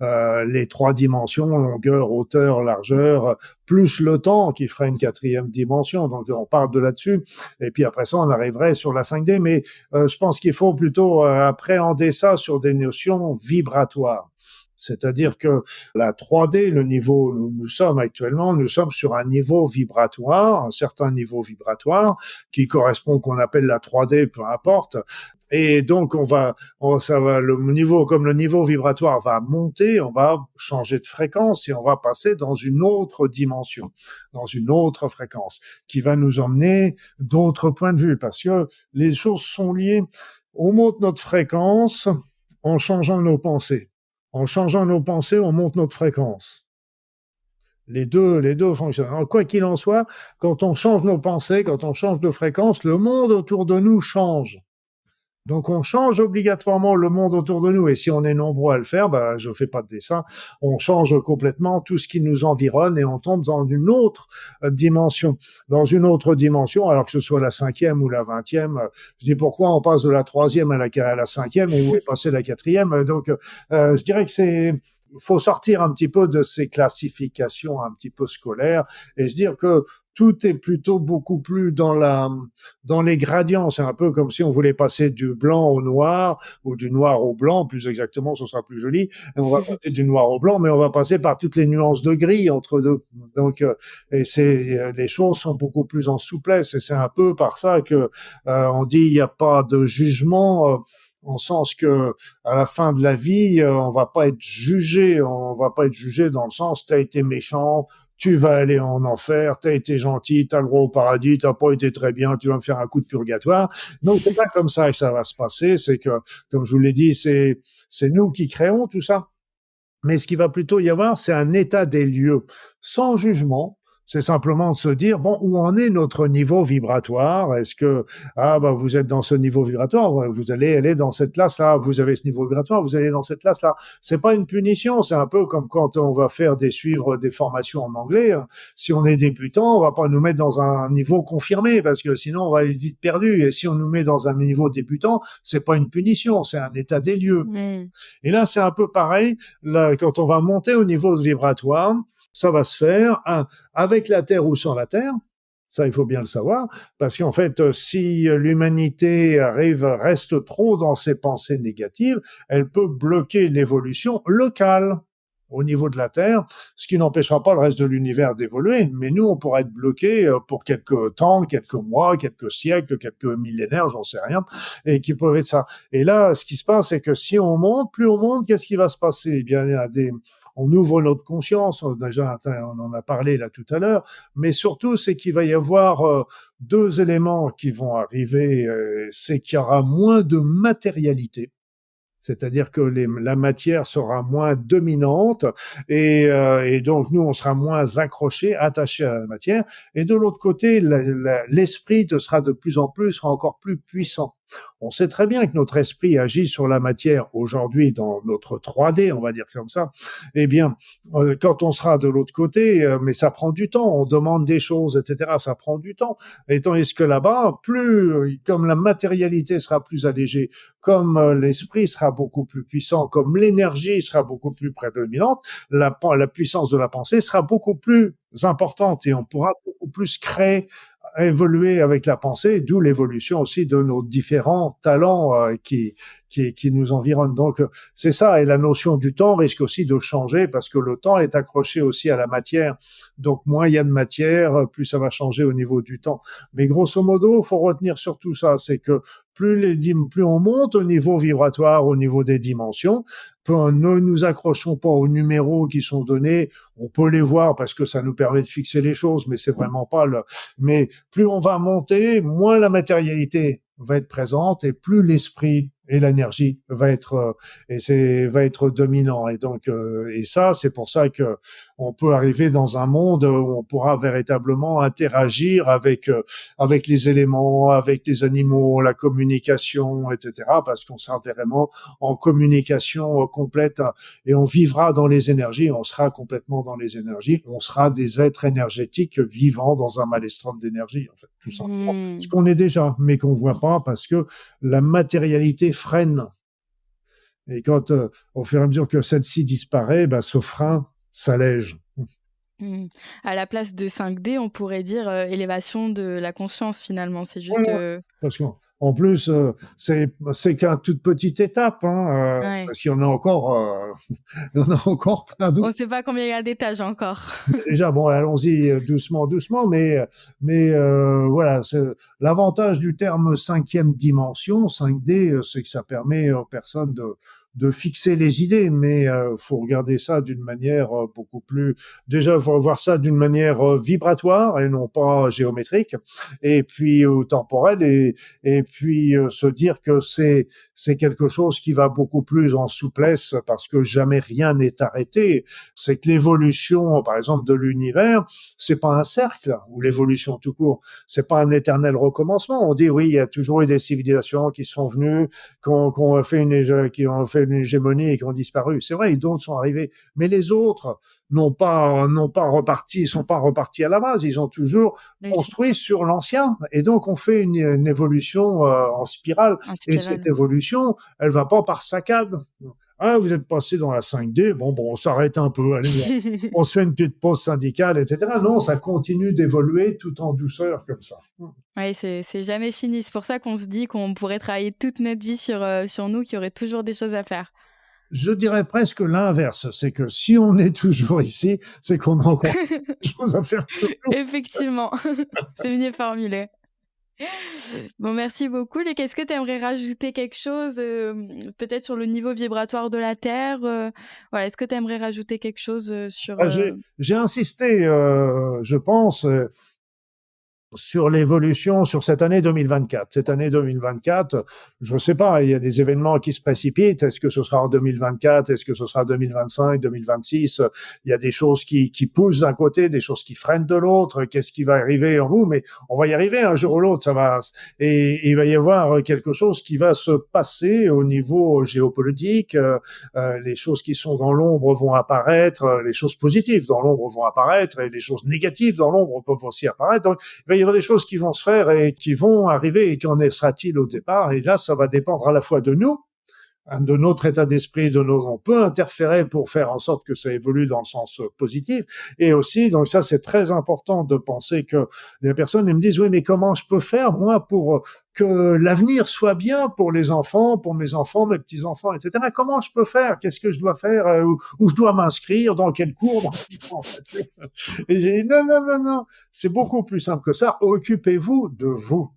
les 3 dimensions, longueur, hauteur, largeur, plus le temps qui ferait une 4e dimension. Donc on parle de là-dessus. Et puis après ça, on arriverait sur la 5D. Mais je pense qu'il faut plutôt appréhender ça sur des notions vibratoires. C'est-à-dire que la 3D, le niveau où nous sommes actuellement, nous sommes sur un niveau vibratoire, un certain niveau vibratoire qui correspond qu'on appelle la 3D, peu importe. Et donc le niveau vibratoire va monter, on va changer de fréquence et on va passer dans une autre dimension, dans une autre fréquence, qui va nous emmener d'autres points de vue, parce que les choses sont liées. On monte notre fréquence en changeant nos pensées. En changeant nos pensées, on monte notre fréquence. Les deux fonctionnent. Alors, quoi qu'il en soit, quand on change nos pensées, quand on change de fréquence, le monde autour de nous change. Donc, on change obligatoirement le monde autour de nous. Et si on est nombreux à le faire, bah, je fais pas de dessin, on change complètement tout ce qui nous environne et on tombe dans une autre dimension. Dans une autre dimension, alors que ce soit la 5e ou la 20e. Je dis pourquoi on passe de la 3e à la 5e et où est passée la 4e. Donc, je dirais que faut sortir un petit peu de ces classifications un petit peu scolaires et se dire que tout est plutôt beaucoup plus dans les gradients. C'est un peu comme si on voulait passer du blanc au noir ou du noir au blanc, plus exactement, ce sera plus joli. Et on va passer du noir au blanc, mais on va passer par toutes les nuances de gris entre deux. Donc, les choses sont beaucoup plus en souplesse et c'est un peu par ça que on dit il n'y a pas de jugement. En sens que à la fin de la vie, on va pas être jugé dans le sens t'as été méchant, tu vas aller en enfer, t'as été gentil, t'as le droit au paradis, t'as pas été très bien, tu vas me faire un coup de purgatoire. Donc c'est pas comme ça que ça va se passer, c'est que, comme je vous l'ai dit, c'est nous qui créons tout ça. Mais ce qui va plutôt y avoir, c'est un état des lieux, sans jugement. C'est simplement de se dire, bon, où en est notre niveau vibratoire? Est-ce que, vous êtes dans ce niveau vibratoire, vous allez aller dans cette classe-là, vous avez ce niveau vibratoire, vous allez dans cette classe-là. C'est pas une punition, c'est un peu comme quand on va suivre des formations en anglais. Si on est débutant, on va pas nous mettre dans un niveau confirmé, parce que sinon on va être vite perdu. Et si on nous met dans un niveau débutant, c'est pas une punition, c'est un état des lieux. Mmh. Et là, c'est un peu pareil. Là, quand on va monter au niveau vibratoire, ça va se faire avec la Terre ou sans la Terre. Ça, il faut bien le savoir, parce qu'en fait, si l'humanité reste trop dans ses pensées négatives, elle peut bloquer l'évolution locale au niveau de la Terre, ce qui n'empêchera pas le reste de l'univers d'évoluer. Mais nous, on pourrait être bloqués pour quelques temps, quelques mois, quelques siècles, quelques millénaires, j'en sais rien, et qui peuvent être ça. Et là, ce qui se passe, c'est que si on monte, plus on monte, qu'est-ce qui va se passer? Eh bien, on ouvre notre conscience. Déjà, on en a parlé là tout à l'heure, mais surtout, c'est qu'il va y avoir deux éléments qui vont arriver. C'est qu'il y aura moins de matérialité. C'est-à-dire que la matière sera moins dominante et donc nous, on sera moins accrochés, attachés à la matière. Et de l'autre côté, l'esprit sera de plus en plus, sera encore plus puissant. On sait très bien que notre esprit agit sur la matière aujourd'hui dans notre 3D, on va dire comme ça. Eh bien, quand on sera de l'autre côté, mais ça prend du temps, on demande des choses, etc. Ça prend du temps. Et tandis que là-bas, comme la matérialité sera plus allégée, comme l'esprit sera beaucoup plus puissant, comme l'énergie sera beaucoup plus prédominante, la puissance de la pensée sera beaucoup plus importante et on pourra beaucoup plus créer, évoluer avec la pensée, d'où l'évolution aussi de nos différents talents qui nous environnent. Donc c'est ça, et la notion du temps risque aussi de changer parce que le temps est accroché aussi à la matière. Donc moins il y a de matière, plus ça va changer au niveau du temps. Mais grosso modo, faut retenir surtout ça, c'est que plus on monte au niveau vibratoire, au niveau des dimensions, ne nous accrochons pas aux numéros qui sont donnés. On peut les voir parce que ça nous permet de fixer les choses, mais c'est vraiment pas le. Mais plus on va monter, moins la matérialité va être présente et plus l'esprit et l'énergie va être dominant. Et donc et ça, c'est pour ça que on peut arriver dans un monde où on pourra véritablement interagir avec les éléments, avec les animaux, la communication, etc. Parce qu'on sera vraiment en communication complète et on vivra dans les énergies, on sera complètement dans les énergies, on sera des êtres énergétiques vivant dans un maelstrom d'énergie, en fait, tout simplement. Ce qu'on est déjà, mais qu'on voit pas parce que la matérialité freine. Et quand, au fur et à mesure que celle-ci disparaît, ce frein s'allège. À la place de 5D, on pourrait dire élévation de la conscience finalement. C'est juste. Parce qu'en plus, c'est qu'une toute petite étape, parce qu'il y en a encore, il y en a encore plein d'autres. On ne sait pas combien il y a d'étages encore. Déjà, bon, allons-y doucement, mais voilà, l'avantage du terme cinquième dimension, 5D, c'est que ça permet aux personnes de fixer les idées, mais faut regarder ça d'une manière beaucoup plus. Déjà, faut voir ça d'une manière vibratoire et non pas géométrique, et puis temporelle, et puis se dire que c'est quelque chose qui va beaucoup plus en souplesse parce que jamais rien n'est arrêté. C'est que l'évolution, par exemple, de l'univers, c'est pas un cercle, ou l'évolution tout court, c'est pas un éternel recommencement. On dit oui, il y a toujours eu des civilisations qui sont venues, qui ont fait une hégémonie et qui ont disparu. C'est vrai, d'autres sont arrivés, mais les autres n'ont pas reparti, ils sont pas repartis à la base, ils ont toujours construit sur l'ancien, et donc on fait une évolution en spirale. Et cette évolution, elle va pas par saccade. Ah, vous êtes passé dans la 5D, bon, on s'arrête un peu, allez, on se fait une petite pause syndicale, etc. Non, ça continue d'évoluer tout en douceur comme ça. Oui, c'est jamais fini. C'est pour ça qu'on se dit qu'on pourrait travailler toute notre vie sur nous, qu'il y aurait toujours des choses à faire. Je dirais presque l'inverse, c'est que si on est toujours ici, c'est qu'on a encore des choses à faire. Effectivement, c'est mieux formulé. Bon, merci beaucoup. Luc, est-ce que tu aimerais rajouter quelque chose, peut-être sur le niveau vibratoire de la Terre voilà, est-ce que tu aimerais rajouter quelque chose sur... J'ai insisté, je pense, sur l'évolution sur cette année 2024. Cette année 2024, je ne sais pas, il y a des événements qui se précipitent. Est-ce que ce sera en 2024? Est-ce que ce sera 2025, 2026? Il y a des choses qui poussent d'un côté, des choses qui freinent de l'autre. Qu'est-ce qui va arriver en vous? Mais on va y arriver un jour ou l'autre, ça va. Et il va y avoir quelque chose qui va se passer au niveau géopolitique. Les choses qui sont dans l'ombre vont apparaître, les choses positives dans l'ombre vont apparaître, et les choses négatives dans l'ombre peuvent aussi apparaître. Donc, il va y avoir des choses qui vont se faire et qui vont arriver, et qu'en sera-t-il au départ? Et là, ça va dépendre à la fois de nous, de notre état d'esprit, on peut interférer pour faire en sorte que ça évolue dans le sens positif, et aussi, donc ça c'est très important de penser que les personnes me disent oui, mais comment je peux faire moi pour que l'avenir soit bien pour les enfants, pour mes enfants, mes petits-enfants, etc. Comment je peux faire? Qu'est-ce que je dois faire? Où je dois m'inscrire? Dans quel cours? Et j'ai dit non, c'est beaucoup plus simple que ça. Occupez-vous de vous.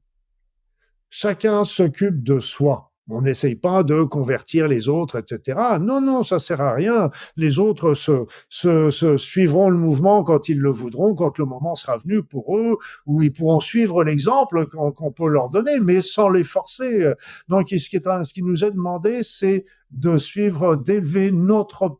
Chacun s'occupe de soi. On n'essaye pas de convertir les autres, etc. Non, non, ça sert à rien. Les autres se suivront le mouvement quand ils le voudront, quand le moment sera venu pour eux, où ils pourront suivre l'exemple qu'on peut leur donner, mais sans les forcer. Donc, ce qui nous est demandé, c'est de suivre, d'élever notre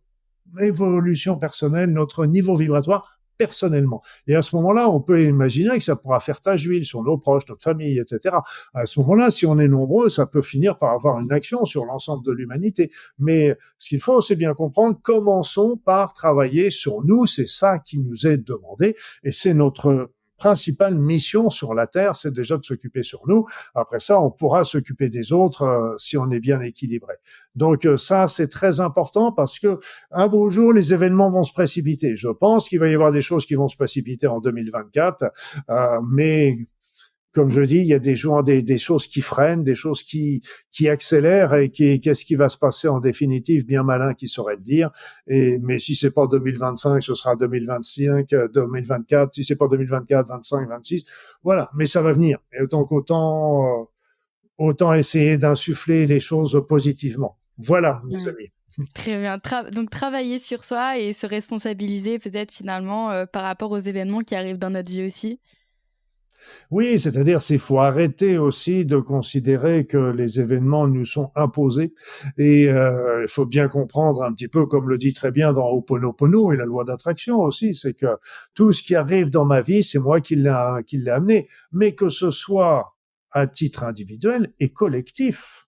évolution personnelle, notre niveau vibratoire personnellement. Et à ce moment-là, on peut imaginer que ça pourra faire tache d'huile sur nos proches, notre famille, etc. À ce moment-là, si on est nombreux, ça peut finir par avoir une action sur l'ensemble de l'humanité. Mais ce qu'il faut, c'est bien comprendre, commençons par travailler sur nous, c'est ça qui nous est demandé, et c'est notre principale mission sur la Terre, c'est déjà de s'occuper sur nous. Après ça, on pourra s'occuper des autres si on est bien équilibré. Donc ça, c'est très important parce que un beau jour, les événements vont se précipiter. Je pense qu'il va y avoir des choses qui vont se précipiter en 2024, mais comme je dis, il y a des choses qui freinent, des choses qui accélèrent et qu'est-ce qui va se passer en définitive, bien malin qui saurait le dire. Mais si c'est pas 2025, ce sera 2025, 2024. Si c'est pas 2024, 25, 26. Voilà. Mais ça va venir. Et autant essayer d'insuffler les choses positivement. Voilà, mes amis. Très bien. Donc, travailler sur soi et se responsabiliser peut-être finalement par rapport aux événements qui arrivent dans notre vie aussi. Oui, c'est-à-dire qu'il faut arrêter aussi de considérer que les événements nous sont imposés et il faut bien comprendre un petit peu, comme le dit très bien dans Ho'oponopono et la loi d'attraction aussi, c'est que tout ce qui arrive dans ma vie, c'est moi qui l'ai amené, mais que ce soit à titre individuel et collectif.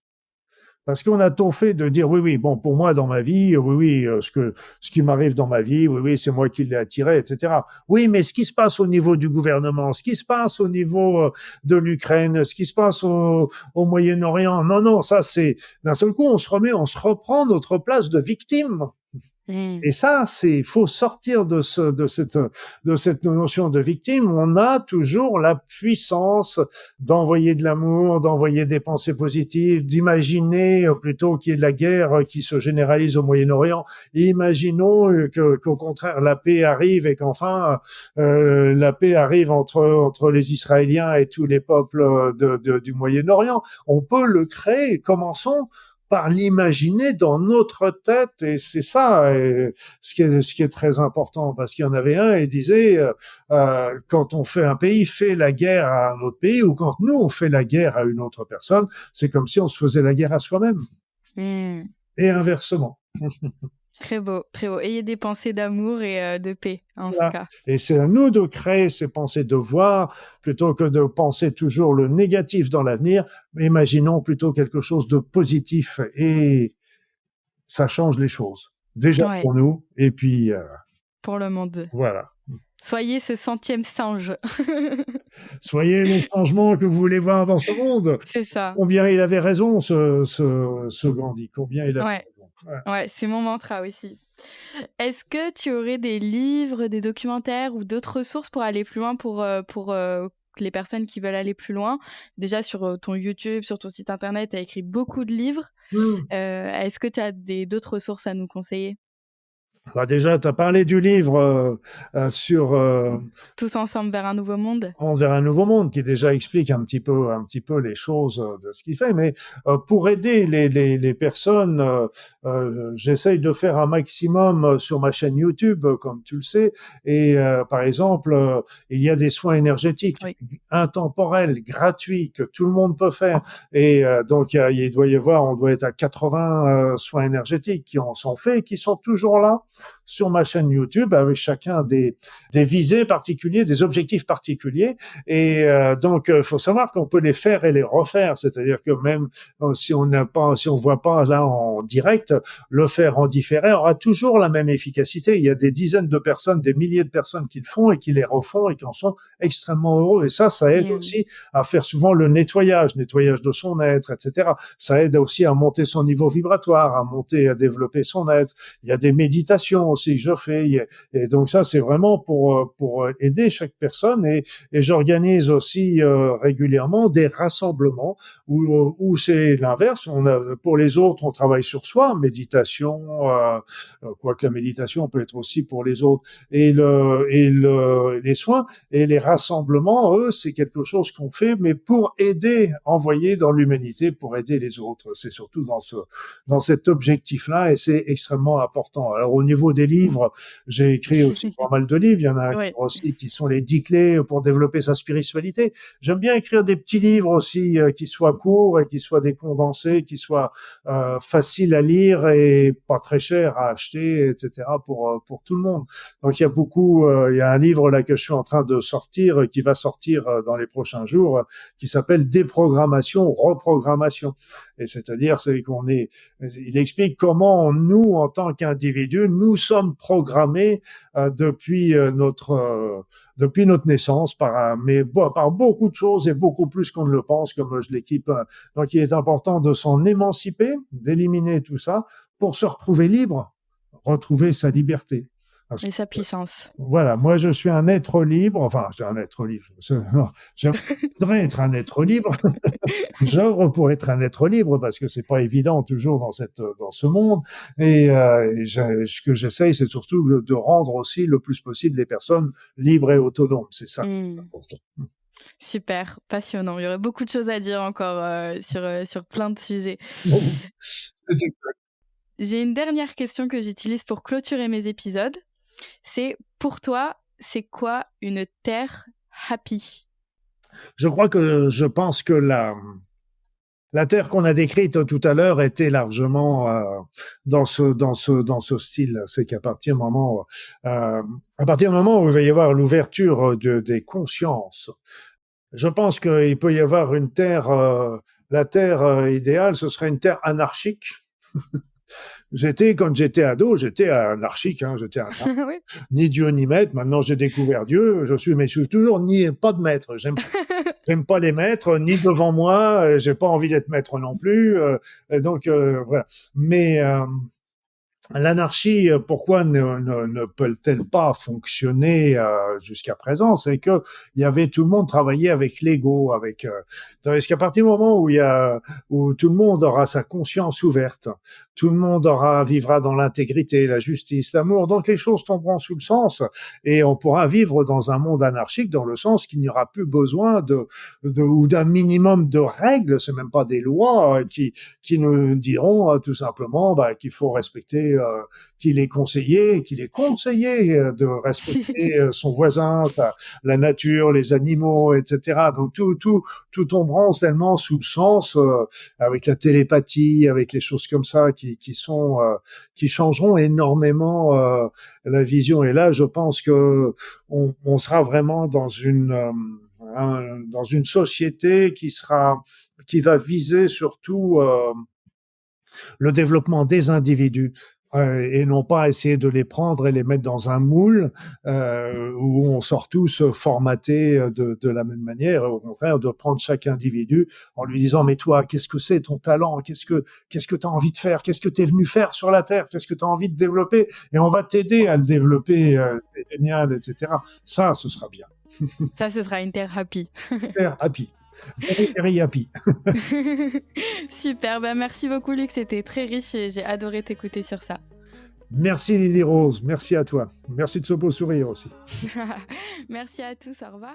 Parce qu'on a tant fait de dire oui, bon, pour moi dans ma vie, oui, ce qui m'arrive dans ma vie, oui, c'est moi qui l'ai attiré, etc. Oui, mais ce qui se passe au niveau du gouvernement, ce qui se passe au niveau de l'Ukraine, ce qui se passe au Moyen-Orient, non, ça c'est d'un seul coup on se reprend notre place de victime. Et ça, faut sortir de cette notion de victime. On a toujours la puissance d'envoyer de l'amour, d'envoyer des pensées positives, d'imaginer plutôt qu'il y ait de la guerre qui se généralise au Moyen-Orient. Et imaginons qu'au contraire la paix arrive et qu'enfin la paix arrive entre les Israéliens et tous les peuples du Moyen-Orient. On peut le créer. Commençons par l'imaginer dans notre tête, et c'est ça ce qui est très important, parce qu'il y en avait un et disait quand un pays fait la guerre à un autre pays, ou quand nous on fait la guerre à une autre personne, c'est comme si on se faisait la guerre à soi-même. Et inversement. Très beau, très beau. Ayez des pensées d'amour et de paix, en ce cas. Et c'est à nous de créer ces pensées de voir, plutôt que de penser toujours le négatif dans l'avenir. Imaginons plutôt quelque chose de positif, et ça change les choses. Déjà pour nous, et puis... pour le monde. Voilà. Soyez ce 100e singe. Soyez le changement que vous voulez voir dans ce monde. C'est ça. Combien il avait raison, ce Gandhi. Combien il avait raison. Ouais, c'est mon mantra aussi. Est-ce que tu aurais des livres, des documentaires ou d'autres ressources pour aller plus loin pour les personnes qui veulent aller plus loin? Déjà sur ton YouTube, sur ton site internet, tu as écrit beaucoup de livres. Est-ce que tu as d'autres ressources à nous conseiller? Déjà, tu as parlé du livre sur Tous ensemble vers un nouveau monde. Vers un nouveau monde, qui déjà explique un petit peu les choses de ce qu'il fait. Mais pour aider les personnes, j'essaye de faire un maximum sur ma chaîne YouTube, comme tu le sais. Et par exemple, il y a des soins énergétiques intemporels, gratuits, que tout le monde peut faire. Et donc on doit être à 80 soins énergétiques qui sont faits, qui sont toujours là sur ma chaîne YouTube, avec chacun des visées particuliers, des objectifs particuliers. Et donc, faut savoir qu'on peut les faire et les refaire. C'est-à-dire que même si on voit pas là en direct, le faire en différé aura toujours la même efficacité. Il y a des dizaines de personnes, des milliers de personnes qui le font et qui les refont et qui en sont extrêmement heureux. Et ça aide aussi à faire souvent le nettoyage de son être, etc. Ça aide aussi à monter son niveau vibratoire, à développer son être. Il y a des méditations aussi que je fais. Et donc ça, c'est vraiment pour aider chaque personne. Et j'organise aussi régulièrement des rassemblements où c'est l'inverse. Pour les autres, on travaille sur soi, méditation, quoique la méditation peut être aussi pour les autres, les soins. Et les rassemblements, eux, c'est quelque chose qu'on fait, mais pour aider, envoyer dans l'humanité, pour aider les autres. C'est surtout dans cet objectif-là, et c'est extrêmement important. Alors, au niveau des livres, j'ai écrit aussi pas mal de livres. Il y en a un Ouais. aussi qui sont les 10 clés pour développer sa spiritualité. J'aime bien écrire des petits livres aussi qui soient courts et qui soient des condensés, qui soient faciles à lire et pas très chers à acheter, etc. pour tout le monde. Donc, il y a un livre là que je suis en train de sortir, qui va sortir dans les prochains jours, qui s'appelle Déprogrammation, reprogrammation. Et c'est-à-dire, il explique comment nous, en tant qu'individus, nous sommes programmés depuis notre naissance par beaucoup de choses et beaucoup plus qu'on ne le pense, comme je l'équipe. Donc, il est important de s'en émanciper, d'éliminer tout ça pour se retrouver libre, retrouver sa liberté. Et sa puissance. Voilà, moi je suis un être libre, enfin, je suis un être libre, j'aimerais être un être libre, j'œuvre pour être un être libre parce que c'est pas évident toujours dans ce monde, ce que j'essaye, c'est surtout de rendre aussi le plus possible les personnes libres et autonomes, c'est ça qui est important. Super, passionnant. Il y aurait beaucoup de choses à dire encore sur plein de sujets. J'ai une dernière question que j'utilise pour clôturer mes épisodes. C'est, pour toi, c'est quoi une terre happy? Je pense que la terre qu'on a décrite tout à l'heure était largement dans ce style. C'est qu'à partir du moment où il va y avoir l'ouverture des consciences, je pense qu'il peut y avoir une terre, la terre idéale, ce serait une terre anarchique. Quand j'étais ado, j'étais anarchique, Oui. Ni Dieu ni maître. Maintenant, j'ai découvert Dieu. Je suis toujours pas de maître. J'aime pas les maîtres, ni devant moi. J'ai pas envie d'être maître non plus. Donc, voilà. Mais, l'anarchie, pourquoi ne peut-elle pas fonctionner jusqu'à présent? C'est que tout le monde travaillait avec l'ego, parce qu'à partir du moment où tout le monde aura sa conscience ouverte, tout le monde vivra dans l'intégrité, la justice, l'amour, donc les choses tomberont sous le sens et on pourra vivre dans un monde anarchique dans le sens qu'il n'y aura plus besoin ou d'un minimum de règles, c'est même pas des lois qui nous diront tout simplement qu'il faut respecter, qu'il est conseillé de respecter son voisin, la nature, les animaux, etc. Donc tout tombera tellement sous le sens avec la télépathie, avec les choses comme ça qui changeront énormément la vision. Et là, je pense que on sera vraiment dans une société qui va viser surtout le développement des individus et non pas essayer de les prendre et les mettre dans un moule où on sort tous formatés de la même manière. Au contraire, de prendre chaque individu en lui disant mais toi, qu'est-ce que c'est ton talent? Qu'est-ce que tu as envie de faire? Qu'est-ce que tu es venu faire sur la terre? Qu'est-ce que tu as envie de développer? Et on va t'aider à le développer, c'est génial, etc. Ça, ce sera bien. Ça, ce sera une terre happy. Terre happy. Very happy. Super, merci beaucoup Luc, c'était très riche et j'ai adoré t'écouter sur ça. Merci Lily Rose, merci à toi. Merci de ce beau sourire aussi. Merci à tous, au revoir.